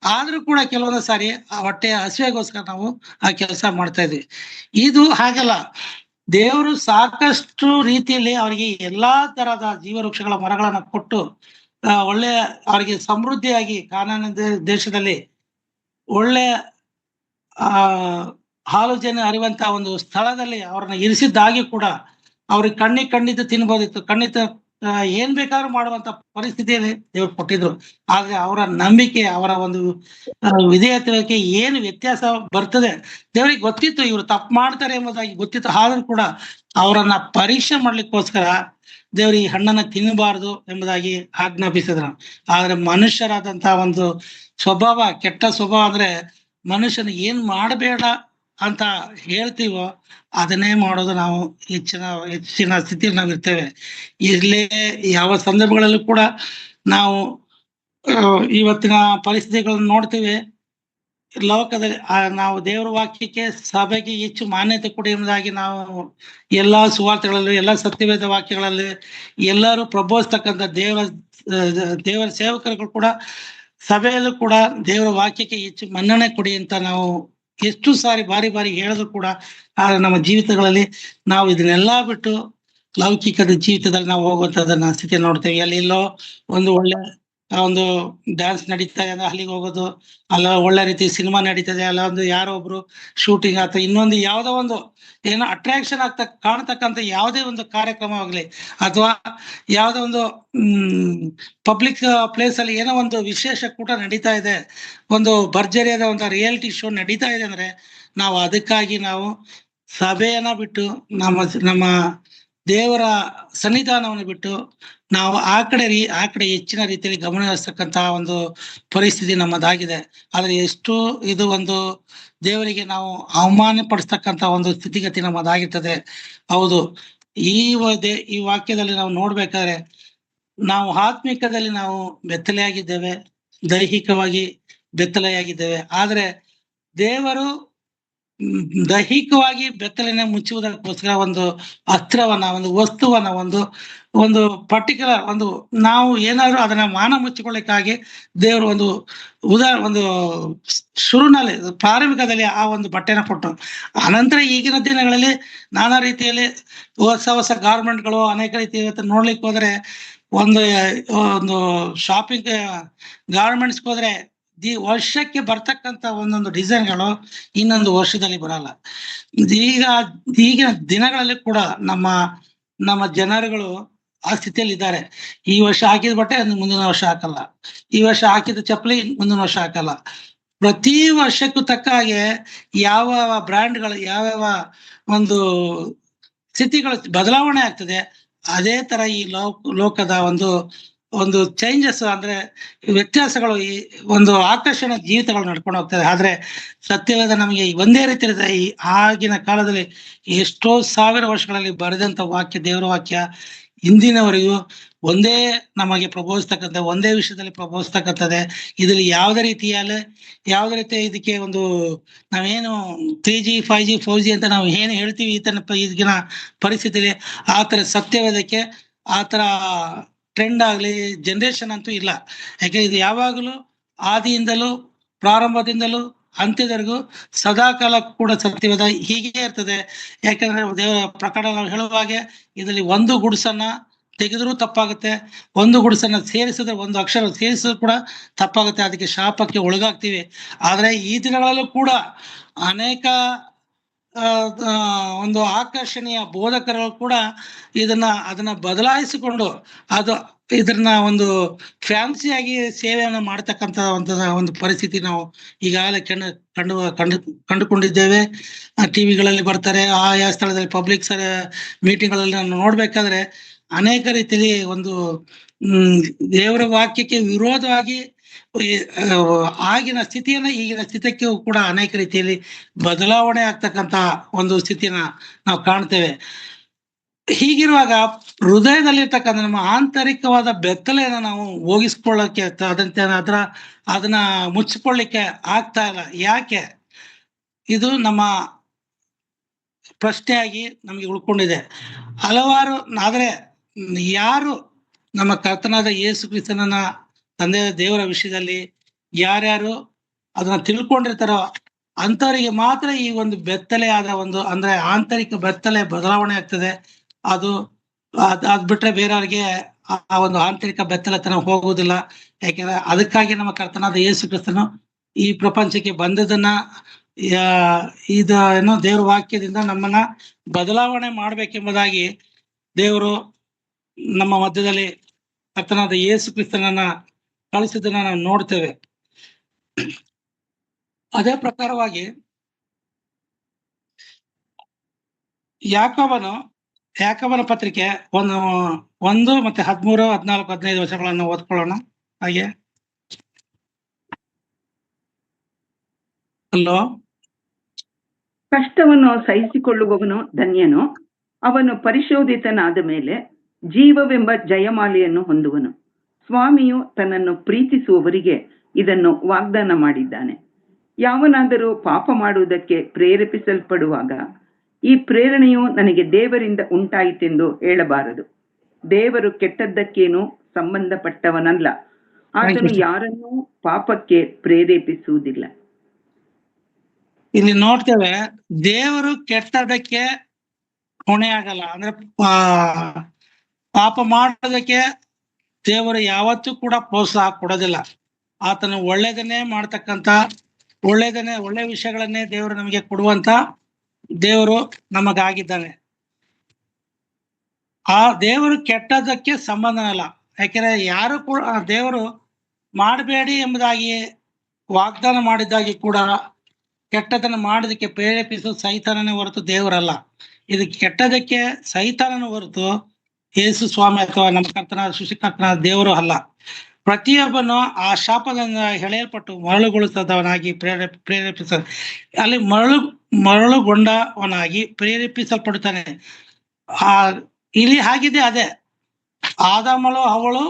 Speaker 1: ಆದ್ರೂ ಕೂಡ ಕೆಲವೊಂದು ಸಾರಿ ಆ ಹೊಟ್ಟೆಯ ಹಸಿವೆಗೋಸ್ಕರ ನಾವು ಆ ಕೆಲಸ ಮಾಡ್ತಾ ಇದ್ವಿ. ಇದು ಹಾಗಲ್ಲ. ದೇವರು ಸಾಕಷ್ಟು ರೀತಿಯಲ್ಲಿ ಅವರಿಗೆ ಎಲ್ಲಾ ತರಹದ ಜೀವವೃಕ್ಷಗಳ ಮರಗಳನ್ನ ಕೊಟ್ಟು ಒಳ್ಳೆ ಅವರಿಗೆ ಸಮೃದ್ಧಿಯಾಗಿ ಕಾನಾನ್ ದೇಶದಲ್ಲಿ ಒಳ್ಳೆ ಹಾಲು ಜನ ಹರಿಯುವಂತ ಒಂದು ಸ್ಥಳದಲ್ಲಿ ಅವ್ರನ್ನ ಇರಿಸಿದ್ದಾಗಿ ಕೂಡ ಅವ್ರಿಗೆ ಕಣ್ಣಿದ್ದು ತಿನ್ಬೋದಿತ್ತು, ಏನ್ ಬೇಕಾದ್ರೂ ಮಾಡುವಂತ ಪರಿಸ್ಥಿತಿಯಲ್ಲಿ ದೇವ್ರು ಕೊಟ್ಟಿದ್ರು. ಆದ್ರೆ ಅವರ ನಂಬಿಕೆ, ಅವರ ಒಂದು ವಿಧೇಯತ್ವಕ್ಕೆ ಏನು ವ್ಯತ್ಯಾಸ ಬರ್ತದೆ ದೇವ್ರಿಗೆ ಗೊತ್ತಿತ್ತು. ಇವ್ರು ತಪ್ಪು ಮಾಡ್ತಾರೆ ಎಂಬುದಾಗಿ ಗೊತ್ತಿತ್ತು. ಆದ್ರೂ ಕೂಡ ಅವರನ್ನ ಪರೀಕ್ಷೆ ಮಾಡ್ಲಿಕ್ಕೋಸ್ಕರ ದೇವ್ರು ಈ ಹಣ್ಣನ್ನ ತಿನ್ನಬಾರದು ಎಂಬುದಾಗಿ ಆಜ್ಞಾಪಿಸಿದ್ರು. ಆದ್ರೆ ಮನುಷ್ಯರಾದಂತ ಒಂದು ಸ್ವಭಾವ, ಕೆಟ್ಟ ಸ್ವಭಾವ, ಅಂದ್ರೆ ಮನುಷ್ಯನ ಏನ್ ಮಾಡಬೇಡ ಅಂತ ಹೇಳ್ತೀವೋ ಅದನ್ನೇ ಮಾಡೋದು. ನಾವು ಹೆಚ್ಚಿನ ಸ್ಥಿತಿಯಲ್ಲಿ ನಾವು ಇರ್ತೇವೆ. ಇಲ್ಲೇ ಯಾವ ಸಂದರ್ಭಗಳಲ್ಲೂ ಕೂಡ ನಾವು ಇವತ್ತಿನ ಪರಿಸ್ಥಿತಿಗಳನ್ನು ನೋಡ್ತೇವೆ. ಲೋಕದಲ್ಲಿ ನಾವು ದೇವರ ವಾಕ್ಯಕ್ಕೆ, ಸಭೆಗೆ ಹೆಚ್ಚು ಮಾನ್ಯತೆ ಕೊಡಿ ಎಂಬುದಾಗಿ ನಾವು ಎಲ್ಲಾ ಸುವಾರ್ತೆಗಳಲ್ಲಿ, ಎಲ್ಲಾ ಸತ್ಯವೇದ ವಾಕ್ಯಗಳಲ್ಲಿ ಎಲ್ಲರೂ ಪ್ರಬೋಧಿಸ್ತಕ್ಕಂಥ ದೇವರ ಸೇವಕರುಗಳು ಕೂಡ ಸಭೆಯಲ್ಲೂ ಕೂಡ ದೇವರ ವಾಕ್ಯಕ್ಕೆ ಹೆಚ್ಚು ಮನ್ನಣೆ ಕೊಡಿ ಅಂತ ನಾವು ಎಷ್ಟು ಸಾರಿ ಬಾರಿ ಹೇಳಿದ್ರು ಕೂಡ ನಮ್ಮ ಜೀವಿತಗಳಲ್ಲಿ ನಾವು ಇದನ್ನೆಲ್ಲಾ ಬಿಟ್ಟು ಲೌಕಿಕದ ಜೀವಿತದಲ್ಲಿ ನಾವು ಹೋಗುವಂತದನ್ನ ಸ್ಥಿತಿ ನೋಡ್ತೇವೆ. ಎಲ್ಲೆಲ್ಲೋ ಒಂದು ಒಳ್ಳೆ ಒಂದು ಡ್ಯಾನ್ಸ್ ನಡೀತಾ ಇದೆ, ಅಲ್ಲಿಗೆ ಹೋಗೋದು, ಅಲ್ಲ ಒಳ್ಳೆ ರೀತಿ ಸಿನಿಮಾ ನಡೀತದೆ, ಅಲ್ಲ ಒಂದು ಯಾರೋ ಒಬ್ರು ಶೂಟಿಂಗ್ ಅಥವಾ ಇನ್ನೊಂದು ಯಾವುದೋ ಒಂದು ಏನೋ ಅಟ್ರಾಕ್ಷನ್ ಕಾಣ್ತಕ್ಕಂಥ ಯಾವುದೇ ಒಂದು ಕಾರ್ಯಕ್ರಮ ಆಗ್ಲಿ, ಅಥವಾ ಯಾವುದೋ ಒಂದು ಪಬ್ಲಿಕ್ ಪ್ಲೇಸ್ ಅಲ್ಲಿ ಏನೋ ಒಂದು ವಿಶೇಷ ಕೂಟ ನಡೀತಾ ಇದೆ, ಒಂದು ಭರ್ಜರಿಯಾದ ಒಂದು ರಿಯಾಲಿಟಿ ಶೋ ನಡೀತಾ ಇದೆ ಅಂದ್ರೆ ನಾವು ಅದಕ್ಕಾಗಿ ನಾವು ಸಭೆಯನ್ನ ಬಿಟ್ಟು ನಮ್ಮ ದೇವರ ಸನ್ನಿಧಾನವನ್ನು ಬಿಟ್ಟು ನಾವು ಆ ಕಡೆ ಹೆಚ್ಚಿನ ರೀತಿಯಲ್ಲಿ ಗಮನ ಹರಿಸ್ತಕ್ಕಂತಹ ಒಂದು ಪರಿಸ್ಥಿತಿ ನಮ್ಮದಾಗಿದೆ. ಆದ್ರೆ ಎಷ್ಟು ಇದು ಒಂದು ದೇವರಿಗೆ ನಾವು ಅವಮಾನ ಪಡಿಸ್ತಕ್ಕಂತ ಒಂದು ಸ್ಥಿತಿಗತಿ ನಮ್ಮದಾಗಿರ್ತದೆ. ಹೌದು, ಈ ವಾಕ್ಯದಲ್ಲಿ ನಾವು ನೋಡ್ಬೇಕಾದ್ರೆ ನಾವು ಆತ್ಮಿಕದಲ್ಲಿ ನಾವು ಬೆತ್ತಲೆಯಾಗಿದ್ದೇವೆ, ದೈಹಿಕವಾಗಿ ಬೆತ್ತಲೆಯಾಗಿದ್ದೇವೆ. ಆದ್ರೆ ದೇವರು ದೈಹಿಕವಾಗಿ ಬೆತ್ತಲೆನ ಮುಚ್ಚುವುದಕ್ಕೋಸ್ಕರ ಒಂದು ಅಸ್ತ್ರವನ್ನ, ಒಂದು ವಸ್ತುವನ್ನ, ಒಂದು ಪರ್ಟಿಕ್ಯುಲರ್ ಒಂದು ನಾವು ಏನಾದ್ರು ಅದನ್ನ ಮಾನ ಮುಚ್ಚಿಕೊಳ್ಳಿಕ್ಕಾಗಿ ದೇವರು ಒಂದು ಶುರುನಲ್ಲಿ, ಪ್ರಾರಂಭಿಕದಲ್ಲಿ ಆ ಒಂದು ಬಟ್ಟೆನ ಕೊಟ್ಟು, ಅನಂತರ ಈಗಿನ ದಿನಗಳಲ್ಲಿ ನಾನಾ ರೀತಿಯಲ್ಲಿ ಹೊಸ ಗಾರ್ಮೆಂಟ್ಗಳು ಅನೇಕ ರೀತಿ ಇವತ್ತು ನೋಡ್ಲಿಕ್ಕೆ ಹೋದ್ರೆ ಒಂದು ಶಾಪಿಂಗ್ ಗಾರ್ಮೆಂಟ್ಸ್ಗೆ ಹೋದ್ರೆ ವರ್ಷಕ್ಕೆ ಬರ್ತಕ್ಕಂಥ ಒಂದೊಂದು ಡಿಸೈನ್ಗಳು ಇನ್ನೊಂದು ವರ್ಷದಲ್ಲಿ ಬರಲ್ಲ. ಈಗ ಈಗಿನ ದಿನಗಳಲ್ಲಿ ಕೂಡ ನಮ್ಮ ಜನರುಗಳು ಆ ಸ್ಥಿತಿಯಲ್ಲಿ ಇದ್ದಾರೆ. ಈ ವರ್ಷ ಹಾಕಿದ ಬಟ್ಟೆ ಮುಂದಿನ ವರ್ಷ ಹಾಕಲ್ಲ, ಈ ವರ್ಷ ಹಾಕಿದ ಚಪ್ಪಲಿ ಮುಂದಿನ ವರ್ಷ ಹಾಕಲ್ಲ. ಪ್ರತಿ ವರ್ಷಕ್ಕೂ ತಕ್ಕ ಹಾಗೆ ಯಾವ ಬ್ರ್ಯಾಂಡ್ಗಳು ಯಾವ್ಯಾವ ಒಂದು ಸ್ಥಿತಿಗಳು ಬದಲಾವಣೆ ಆಗ್ತದೆ. ಅದೇ ತರ ಈ ಲೋಕದ ಒಂದು ಚೇಂಜಸ್ ಅಂದ್ರೆ ವ್ಯತ್ಯಾಸಗಳು ಈ ಒಂದು ಆಕರ್ಷಣೆ ಜೀವಿತಗಳು ನಡ್ಕೊಂಡು ಹೋಗ್ತದೆ. ಆದ್ರೆ ಸತ್ಯವೇದ ನಮಗೆ ಒಂದೇ ರೀತಿ ಇರುತ್ತೆ. ಈ ಆಗಿನ ಕಾಲದಲ್ಲಿ ಎಷ್ಟೋ ಸಾವಿರ ವರ್ಷಗಳಲ್ಲಿ ಬರೆದಂತ ವಾಕ್ಯ, ದೇವರ ವಾಕ್ಯ ಇಂದಿನವರೆಗೂ ಒಂದೇ ನಮಗೆ ಪ್ರಬೋಧಿಸ್ತಕ್ಕಂಥ, ಒಂದೇ ವಿಷಯದಲ್ಲಿ ಪ್ರಬೋಧಿಸ್ತಕ್ಕಂಥದ್ದೇ. ಇದರಲ್ಲಿ ಯಾವುದೇ ರೀತಿಯ ಇದಕ್ಕೆ ಒಂದು ನಾವೇನು 3G 5G 4G ಅಂತ ನಾವು ಏನು ಹೇಳ್ತೀವಿ ಈಗಿನ ಪರಿಸ್ಥಿತಿಯಲ್ಲಿ ಆ ತರ ಸತ್ಯವೇದಕ್ಕೆ ಆ ತರ ಟ್ರೆಂಡ್ ಆಗ್ಲಿ ಜನರೇಷನ್ ಅಂತೂ ಇಲ್ಲ. ಯಾಕೆ ಇದು ಯಾವಾಗಲೂ ಆದಿಯಿಂದಲೂ ಪ್ರಾರಂಭದಿಂದಲೂ ಅಂತ್ಯದವರೆಗೂ ಸದಾಕಾಲ ಕೂಡ ಸತ್ಯವೇದ ಹೀಗೆ ಇರ್ತದೆ. ಯಾಕಂದ್ರೆ ದೇವರ ಪ್ರಕರಣ ನಾವು ಹೇಳುವ ಹಾಗೆ ಇದರಲ್ಲಿ ಒಂದು ಗುಡ್ಸನ್ನ ತೆಗೆದರೂ ತಪ್ಪಾಗುತ್ತೆ, ಒಂದು ಗುಡ್ಸನ್ನ ಸೇರಿಸಿದ್ರೆ, ಒಂದು ಅಕ್ಷರ ಸೇರಿಸಿದ್ರು ಕೂಡ ತಪ್ಪಾಗುತ್ತೆ. ಅದಕ್ಕೆ ಶಾಪಕ್ಕೆ ಒಳಗಾಗ್ತೀವಿ. ಆದ್ರೆ ಈ ದಿನಗಳಲ್ಲೂ ಕೂಡ ಅನೇಕ ಒಂದು ಆಕರ್ಷಣೀಯ ಬೋಧಕರು ಕೂಡ ಅದನ್ನ ಬದಲಾಯಿಸಿಕೊಂಡು ಇದನ್ನ ಒಂದು ಫ್ಯಾನ್ಸಿಯಾಗಿ ಸೇವೆಯನ್ನು ಮಾಡ್ತಕ್ಕಂಥ ಒಂದು ಪರಿಸ್ಥಿತಿ ನಾವು ಈಗಾಗಲೇ ಕಂಡುಕೊಂಡಿದ್ದೇವೆ. ಟಿವಿಗಳಲ್ಲಿ ಬರ್ತಾರೆ, ಆಯಾ ಸ್ಥಳದಲ್ಲಿ ಪಬ್ಲಿಕ್ ಮೀಟಿಂಗ್ಗಳಲ್ಲಿ ನಾನು ನೋಡ್ಬೇಕಾದ್ರೆ ಅನೇಕ ರೀತಿಯಲ್ಲಿ ಒಂದು ದೇವರ ವಾಕ್ಯಕ್ಕೆ ವಿರೋಧವಾಗಿ ಆಗಿನ ಸ್ಥಿತಿಯನ್ನ ಈಗಿನ ಸ್ಥಿತಿಗೂ ಕೂಡ ಅನೇಕ ರೀತಿಯಲ್ಲಿ ಬದಲಾವಣೆ ಆಗ್ತಕ್ಕಂತ ಒಂದು ಸ್ಥಿತಿಯನ್ನ ನಾವು ಕಾಣ್ತೇವೆ. ಹೀಗಿರುವಾಗ ಹೃದಯದಲ್ಲಿರ್ತಕ್ಕಂಥ ನಮ್ಮ ಆಂತರಿಕವಾದ ಬೆತ್ತಲೆಯನ್ನ ನಾವು ಹೋಗಿಸ್ಕೊಳ್ಳಕ್ಕೆ ಅದನ್ನ ಮುಚ್ಚಿಕೊಳ್ಳಿಕ್ಕೆ ಆಗ್ತಾ ಇಲ್ಲ. ಯಾಕೆ? ಇದು ನಮ್ಮ ಪ್ರಶ್ನೆಯಾಗಿ ನಮಗೆ ಉಳ್ಕೊಂಡಿದೆ. ಹಲವಾರು ಆದ್ರೆ ಯಾರು ನಮ್ಮ ಕರ್ತನಾದ ಯೇಸು ಕ್ರಿಸ್ತನನ್ನ ತಂದೆ ದೇವರ ವಿಷಯದಲ್ಲಿ ಯಾರ್ಯಾರು ಅದನ್ನ ತಿಳ್ಕೊಂಡಿರ್ತಾರೋ ಅಂಥವರಿಗೆ ಮಾತ್ರ ಈ ಒಂದು ಬೆತ್ತಲೆ ಆದ ಅಂದ್ರೆ ಆಂತರಿಕ ಬೆತ್ತಲೆ ಬದಲಾವಣೆ ಆಗ್ತದೆ. ಅದು ಬಿಟ್ರೆ ಬೇರೆಯವ್ರಿಗೆ ಆ ಒಂದು ಆಂತರಿಕ ಬೆತ್ತಲೆತನ ಹೋಗುವುದಿಲ್ಲ. ಯಾಕೆಂದ್ರೆ ಅದಕ್ಕಾಗಿ ನಮ್ಮ ಕರ್ತನಾದ ಯೇಸು ಕ್ರಿಸ್ತನು ಈ ಪ್ರಪಂಚಕ್ಕೆ ಬಂದದನ್ನ ಏನೋ ದೇವರ ವಾಕ್ಯದಿಂದ ನಮ್ಮನ್ನ ಬದಲಾವಣೆ ಮಾಡ್ಬೇಕೆಂಬುದಾಗಿ ದೇವರು ನಮ್ಮ ಮಧ್ಯದಲ್ಲಿ ಕರ್ತನಾದ ಯೇಸು ಕ್ರಿಸ್ತನನ್ನ ಕಳಿಸಿದ್ದನ್ನ ನಾವು ನೋಡ್ತೇವೆ. ಅದೇ ಪ್ರಕಾರವಾಗಿ ಯಾಕೋಬನ ಪತ್ರಿಕೆ 1 ಮತ್ತೆ 13, 14, 15 ವರ್ಷಗಳನ್ನು ಓದ್ಕೊಳ್ಳೋಣ. ಹಾಗೆ ಅಲ್ಲೋ,
Speaker 3: ಕಷ್ಟವನ್ನು ಸಹಿಸಿಕೊಳ್ಳುವವನು ಧನ್ಯನು, ಅವನು ಪರಿಶೋಧಿತನಾದ ಮೇಲೆ ಜೀವವೆಂಬ ಜಯಮಾಲೆಯನ್ನು ಹೊಂದುವನು. ಸ್ವಾಮಿಯು ತನ್ನನ್ನು ಪ್ರೀತಿಸುವವರಿಗೆ ಇದನ್ನು ವಾಗ್ದಾನ ಮಾಡಿದ್ದಾನೆ. ಯಾವನಾದರೂ ಪಾಪ ಮಾಡುವುದಕ್ಕೆ ಪ್ರೇರೇಪಿಸಲ್ಪಡುವಾಗ ಈ ಪ್ರೇರಣೆಯು ನನಗೆ ದೇವರಿಂದ ಉಂಟಾಯಿತೆಂದು ಹೇಳಬಾರದು. ದೇವರು ಕೆಟ್ಟದ್ದಕ್ಕೇನು ಸಂಬಂಧಪಟ್ಟವನಲ್ಲ, ಆತನು ಯಾರನ್ನೂ ಪಾಪಕ್ಕೆ ಪ್ರೇರೇಪಿಸುವುದಿಲ್ಲ.
Speaker 1: ಇಲ್ಲಿ ನೋಡ್ತೇವೆ, ದೇವರು ಕೆಟ್ಟದಕ್ಕೆ ಹೊಣೆ ಆಗಲ್ಲ. ಅಂದ್ರೆ ಪಾಪ ಮಾಡೋದಕ್ಕೆ ದೇವರು ಯಾವತ್ತೂ ಕೂಡ ಪ್ರೋತ್ಸಾಹ ಕೊಡೋದಿಲ್ಲ. ಆತನು ಒಳ್ಳೇದನ್ನೇ ಮಾಡ್ತಕ್ಕಂಥ ಒಳ್ಳೆ ವಿಷಯಗಳನ್ನೇ ದೇವರು ನಮಗೆ ಕೊಡುವಂತ ದೇವರು ನಮಗಾಗಿದ್ದಾನೆ. ಆ ದೇವರು ಕೆಟ್ಟದಕ್ಕೆ ಸಂಬಂಧನಲ್ಲ. ಯಾಕೆಂದ್ರೆ ಯಾರು ಕೂಡ ದೇವರು ಮಾಡಬೇಡಿ ಎಂಬುದಾಗಿ ವಾಗ್ದಾನ ಮಾಡಿದ್ದಾಗಿ ಕೂಡ ಕೆಟ್ಟದನ್ನು ಮಾಡೋದಕ್ಕೆ ಪ್ರೇರೇಪಿಸೋ ಸೈತಾನನೇ ಹೊರತು ದೇವರಲ್ಲ. ಇದು ಕೆಟ್ಟದಕ್ಕೆ ಸೈತಾನನ ಹೊರತು ಯೇಸು ಸ್ವಾಮಿ ಅಥವಾ ನಮ್ಮ ಕರ್ತನಾದ ಸೃಷ್ಟಿಕರ್ತನಾದ ದೇವರು ಅಲ್ಲ. ಪ್ರತಿಯೊಬ್ಬನು ಆ ಶಾಪದಿಂದ ಎಳೆಯಲ್ಪಟ್ಟು ಮರಳುಗೊಳಿಸದವನಾಗಿ ಪ್ರೇರೇಪಿಸ ಅಲ್ಲಿ ಮರಳುಗೊಂಡವನಾಗಿ ಪ್ರೇರೇಪಿಸಲ್ಪಡುತ್ತಾನೆ. ಇಲ್ಲಿ ಹಾಗಿದೆ. ಅದೇ ಆದಾಮಳು ಅವಳು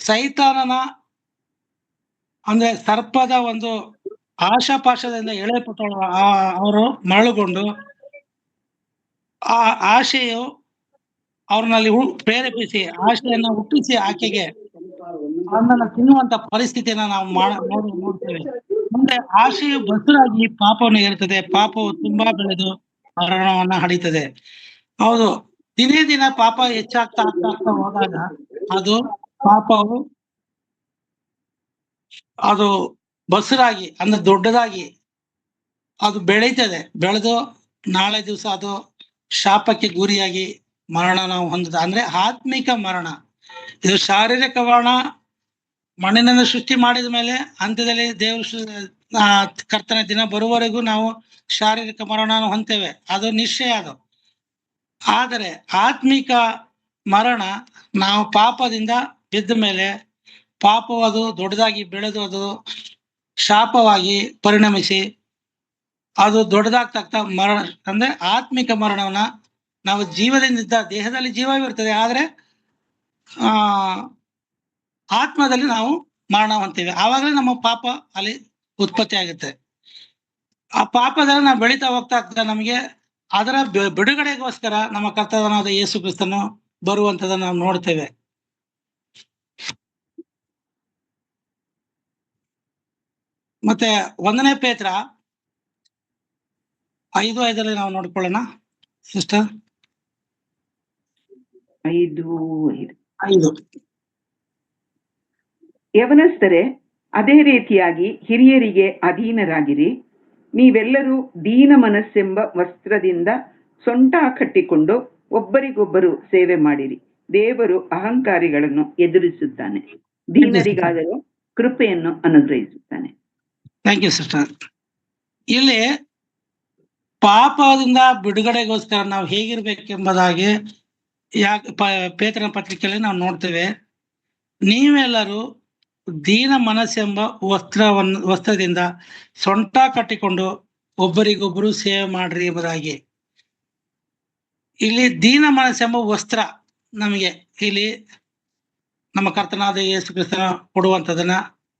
Speaker 1: ಸೈತಾನನ ಅಂದ್ರೆ ಸರ್ಪದ ಒಂದು ಆಶಾಪಾಶದಿಂದ ಎಳೆಯಲ್ಪಟ್ಟವಳು. ಅವರು ಮರಳುಗೊಂಡು ಆ ಆಶೆಯು ಅವ್ರನ್ನಲ್ಲಿ ಪ್ರೇರೇಪಿಸಿ ಆಶೆಯನ್ನ ಹುಟ್ಟಿಸಿ ಆಕೆಗೆ ಅದನ್ನ ತಿನ್ನುವಂತ ಪರಿಸ್ಥಿತಿಯನ್ನ ನಾವು ನೋಡ್ತೇವೆ. ಮುಂದೆ ಆಶೆಯು ಬಸುರಾಗಿ ಪಾಪವನ್ನು ಏರುತ್ತದೆ. ಪಾಪವು ತುಂಬಾ ಬೆಳೆದು ಮರಣವನ್ನ ಹಡಿತದೆ. ಹೌದು, ದಿನೇ ದಿನ ಪಾಪ ಹೆಚ್ಚಾಗ್ತಾ ಹೋದಾಗ ಅದು ಪಾಪವು ಅದು ಬಸರಾಗಿ ಅಂದ್ರೆ ದೊಡ್ಡದಾಗಿ ಅದು ಬೆಳೀತದೆ. ಬೆಳೆದು ನಾಳೆ ದಿವಸ ಅದು ಶಾಪಕ್ಕೆ ಗುರಿಯಾಗಿ ಮರಣ ನಾವು ಹೊಂದದ ಅಂದ್ರೆ ಆತ್ಮಿಕ ಮರಣ. ಇದು ಶಾರೀರಿಕ ಮರಣ ಮಣ್ಣಿನಿಂದ ಸೃಷ್ಟಿ ಮಾಡಿದ ಮೇಲೆ ಅಂತ್ಯದಲ್ಲಿ ಕರ್ತನ ದಿನ ಬರುವವರೆಗೂ ನಾವು ಶಾರೀರಿಕ ಮರಣ ಹೊಂತೇವೆ, ಅದು ನಿಶ್ಚಯ ಅದು. ಆದರೆ ಆತ್ಮಿಕ ಮರಣ ನಾವು ಪಾಪದಿಂದ ಬಿದ್ದ ಮೇಲೆ ಪಾಪವು ಅದು ದೊಡ್ಡದಾಗಿ ಬೆಳೆದು ಅದು ಶಾಪವಾಗಿ ಪರಿಣಮಿಸಿ ಅದು ದೊಡ್ಡದಾಗ್ತಾ ಮರಣ ಅಂದ್ರೆ ಆತ್ಮಿಕ ಮರಣವನ್ನ ನಾವು ಜೀವದಿಂದ ದೇಹದಲ್ಲಿ ಜೀವವಿರ್ತದೆ, ಆದ್ರೆ ಆತ್ಮದಲ್ಲಿ ನಾವು ಮರಣ ಹೊಂತೀವಿ. ಆವಾಗಲೇ ನಮ್ಮ ಪಾಪ ಅಲ್ಲಿ ಉತ್ಪತ್ತಿ ಆಗುತ್ತೆ. ಆ ಪಾಪದಲ್ಲಿ ನಾವು ಬೆಳೀತಾ ಹೋಗ್ತಾ ನಮಗೆ ಅದರ ಬಿಡುಗಡೆಗೋಸ್ಕರ ನಮ್ಮ ಕರ್ತನಾದ ಯೇಸು ಕ್ರಿಸ್ತನು ಬರುವಂತದನ್ನ ನಾವು ನೋಡ್ತೇವೆ. ಮತ್ತೆ 1ನೇ ಪೇತ್ರ 5:5 ನಾವು ನೋಡ್ಕೊಳ್ಳೋಣ ಸಿಸ್ಟರ್. 5
Speaker 3: ಯವನಸ್ಥರೇ, ಅದೇ ರೀತಿಯಾಗಿ ಹಿರಿಯರಿಗೆ ಅಧೀನರಾಗಿರಿ. ನೀವೆಲ್ಲರೂ ದೀನ ಮನಸ್ಸೆಂಬ ವಸ್ತ್ರದಿಂದ ಸೊಂಟ ಕಟ್ಟಿಕೊಂಡು ಒಬ್ಬರಿಗೊಬ್ಬರು ಸೇವೆ ಮಾಡಿರಿ. ದೇವರು ಅಹಂಕಾರಿಗಳನ್ನು ಎದುರಿಸುತ್ತಾನೆ, ದೀನರಿಗಾದರೂ ಕೃಪೆಯನ್ನು ಅನುಗ್ರಹಿಸುತ್ತಾನೆ.
Speaker 1: Thank you sister. ಇಲ್ಲಿ ಪಾಪದಿಂದ ಬಿಡುಗಡೆಗೋಸ್ಕರ ನಾವು ಹೇಗಿರ್ಬೇಕೆಂಬುದಾಗಿ ಪೇತ್ರನ ಪತ್ರಿಕೆಯಲ್ಲಿ ನಾವು ನೋಡ್ತೇವೆ. ನೀವೆಲ್ಲರೂ ದೀನ ಮನಸ್ಸೆಂಬ ವಸ್ತ್ರದಿಂದ ಸೊಂಟ ಕಟ್ಟಿಕೊಂಡು ಒಬ್ಬರಿಗೊಬ್ಬರು ಸೇವೆ ಮಾಡ್ರಿ ಎಂಬುದಾಗಿ. ಇಲ್ಲಿ ದೀನ ಮನಸ್ಸೆಂಬ ವಸ್ತ್ರ ನಮಗೆ ಇಲ್ಲಿ ನಮ್ಮ ಕರ್ತನಾದ ಯೇಸು ಕ್ರಿಸ್ತನ ಕೊಡುವಂಥದನ್ನ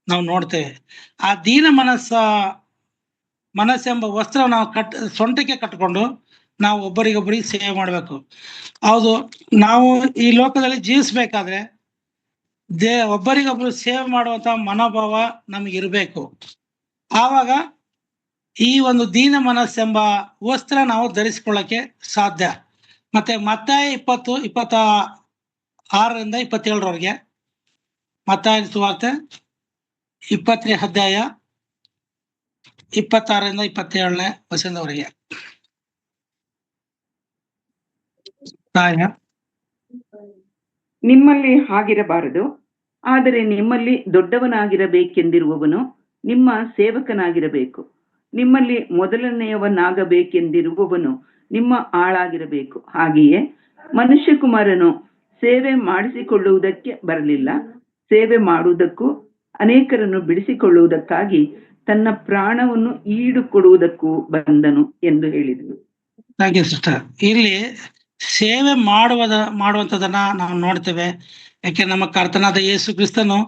Speaker 1: ನಾವು ನೋಡ್ತೇವೆ. ಆ ದೀನ ಮನಸ್ಸೆಂಬ ವಸ್ತ್ರ ನಾವು ಸೊಂಟಕ್ಕೆ ಕಟ್ಟಿಕೊಂಡು ನಾವು ಒಬ್ಬರಿಗೊಬ್ಬರಿಗೆ ಸೇವೆ ಮಾಡಬೇಕು. ಹೌದು, ನಾವು ಈ ಲೋಕದಲ್ಲಿ ಜೀವಿಸ್ಬೇಕಾದ್ರೆ ಒಬ್ಬರಿಗೊಬ್ಬರು ಸೇವೆ ಮಾಡುವಂತ ಮನೋಭಾವ ನಮಗಿರ್ಬೇಕು. ಆವಾಗ ಈ ಒಂದು ದೀನ ಮನಸ್ಸೆಂಬ ವಸ್ತ್ರ ನಾವು ಧರಿಸಿಕೊಳ್ಳಕ್ಕೆ ಸಾಧ್ಯ. ಮತ್ತೆ ಮತ್ತಾಯ 20:26 27 ಮತ್ತಾಯ ಸುವಾರ್ತೆ 20ನೇ ಅಧ್ಯಾಯ 26-27
Speaker 3: ನಿಮ್ಮಲ್ಲಿ ಹಾಗಿರಬಾರದು, ಆದರೆ ನಿಮ್ಮಲ್ಲಿ ದೊಡ್ಡವನಾಗಿರಬೇಕೆಂದಿರುವವನು ನಿಮ್ಮ ಸೇವಕನಾಗಿರಬೇಕು. ನಿಮ್ಮಲ್ಲಿ ಮೊದಲನೆಯವನಾಗಬೇಕೆಂದಿರುವವನು ನಿಮ್ಮ ಆಳಾಗಿರಬೇಕು. ಹಾಗೆಯೇ ಮನುಷ್ಯಕುಮಾರನು ಸೇವೆ ಮಾಡಿಸಿಕೊಳ್ಳುವುದಕ್ಕೆ ಬರಲಿಲ್ಲ, ಸೇವೆ ಮಾಡುವುದಕ್ಕೂ ಅನೇಕರನ್ನು ಬಿಡಿಸಿಕೊಳ್ಳುವುದಕ್ಕಾಗಿ ತನ್ನ ಪ್ರಾಣವನ್ನು ಈಡು ಕೊಡುವುದಕ್ಕೂ ಬಂದನು ಎಂದು ಹೇಳಿದನು.
Speaker 1: ಹಾಗೆ ಸಿಸ್ಟರ್, ಇಲ್ಲಿ ಸೇವೆ ಮಾಡುವಂಥದನ್ನ ನಾವು ನೋಡ್ತೇವೆ. ಯಾಕೆ ನಮ್ಮ ಕರ್ತನಾದ ಯೇಸು ಕ್ರಿಸ್ತನು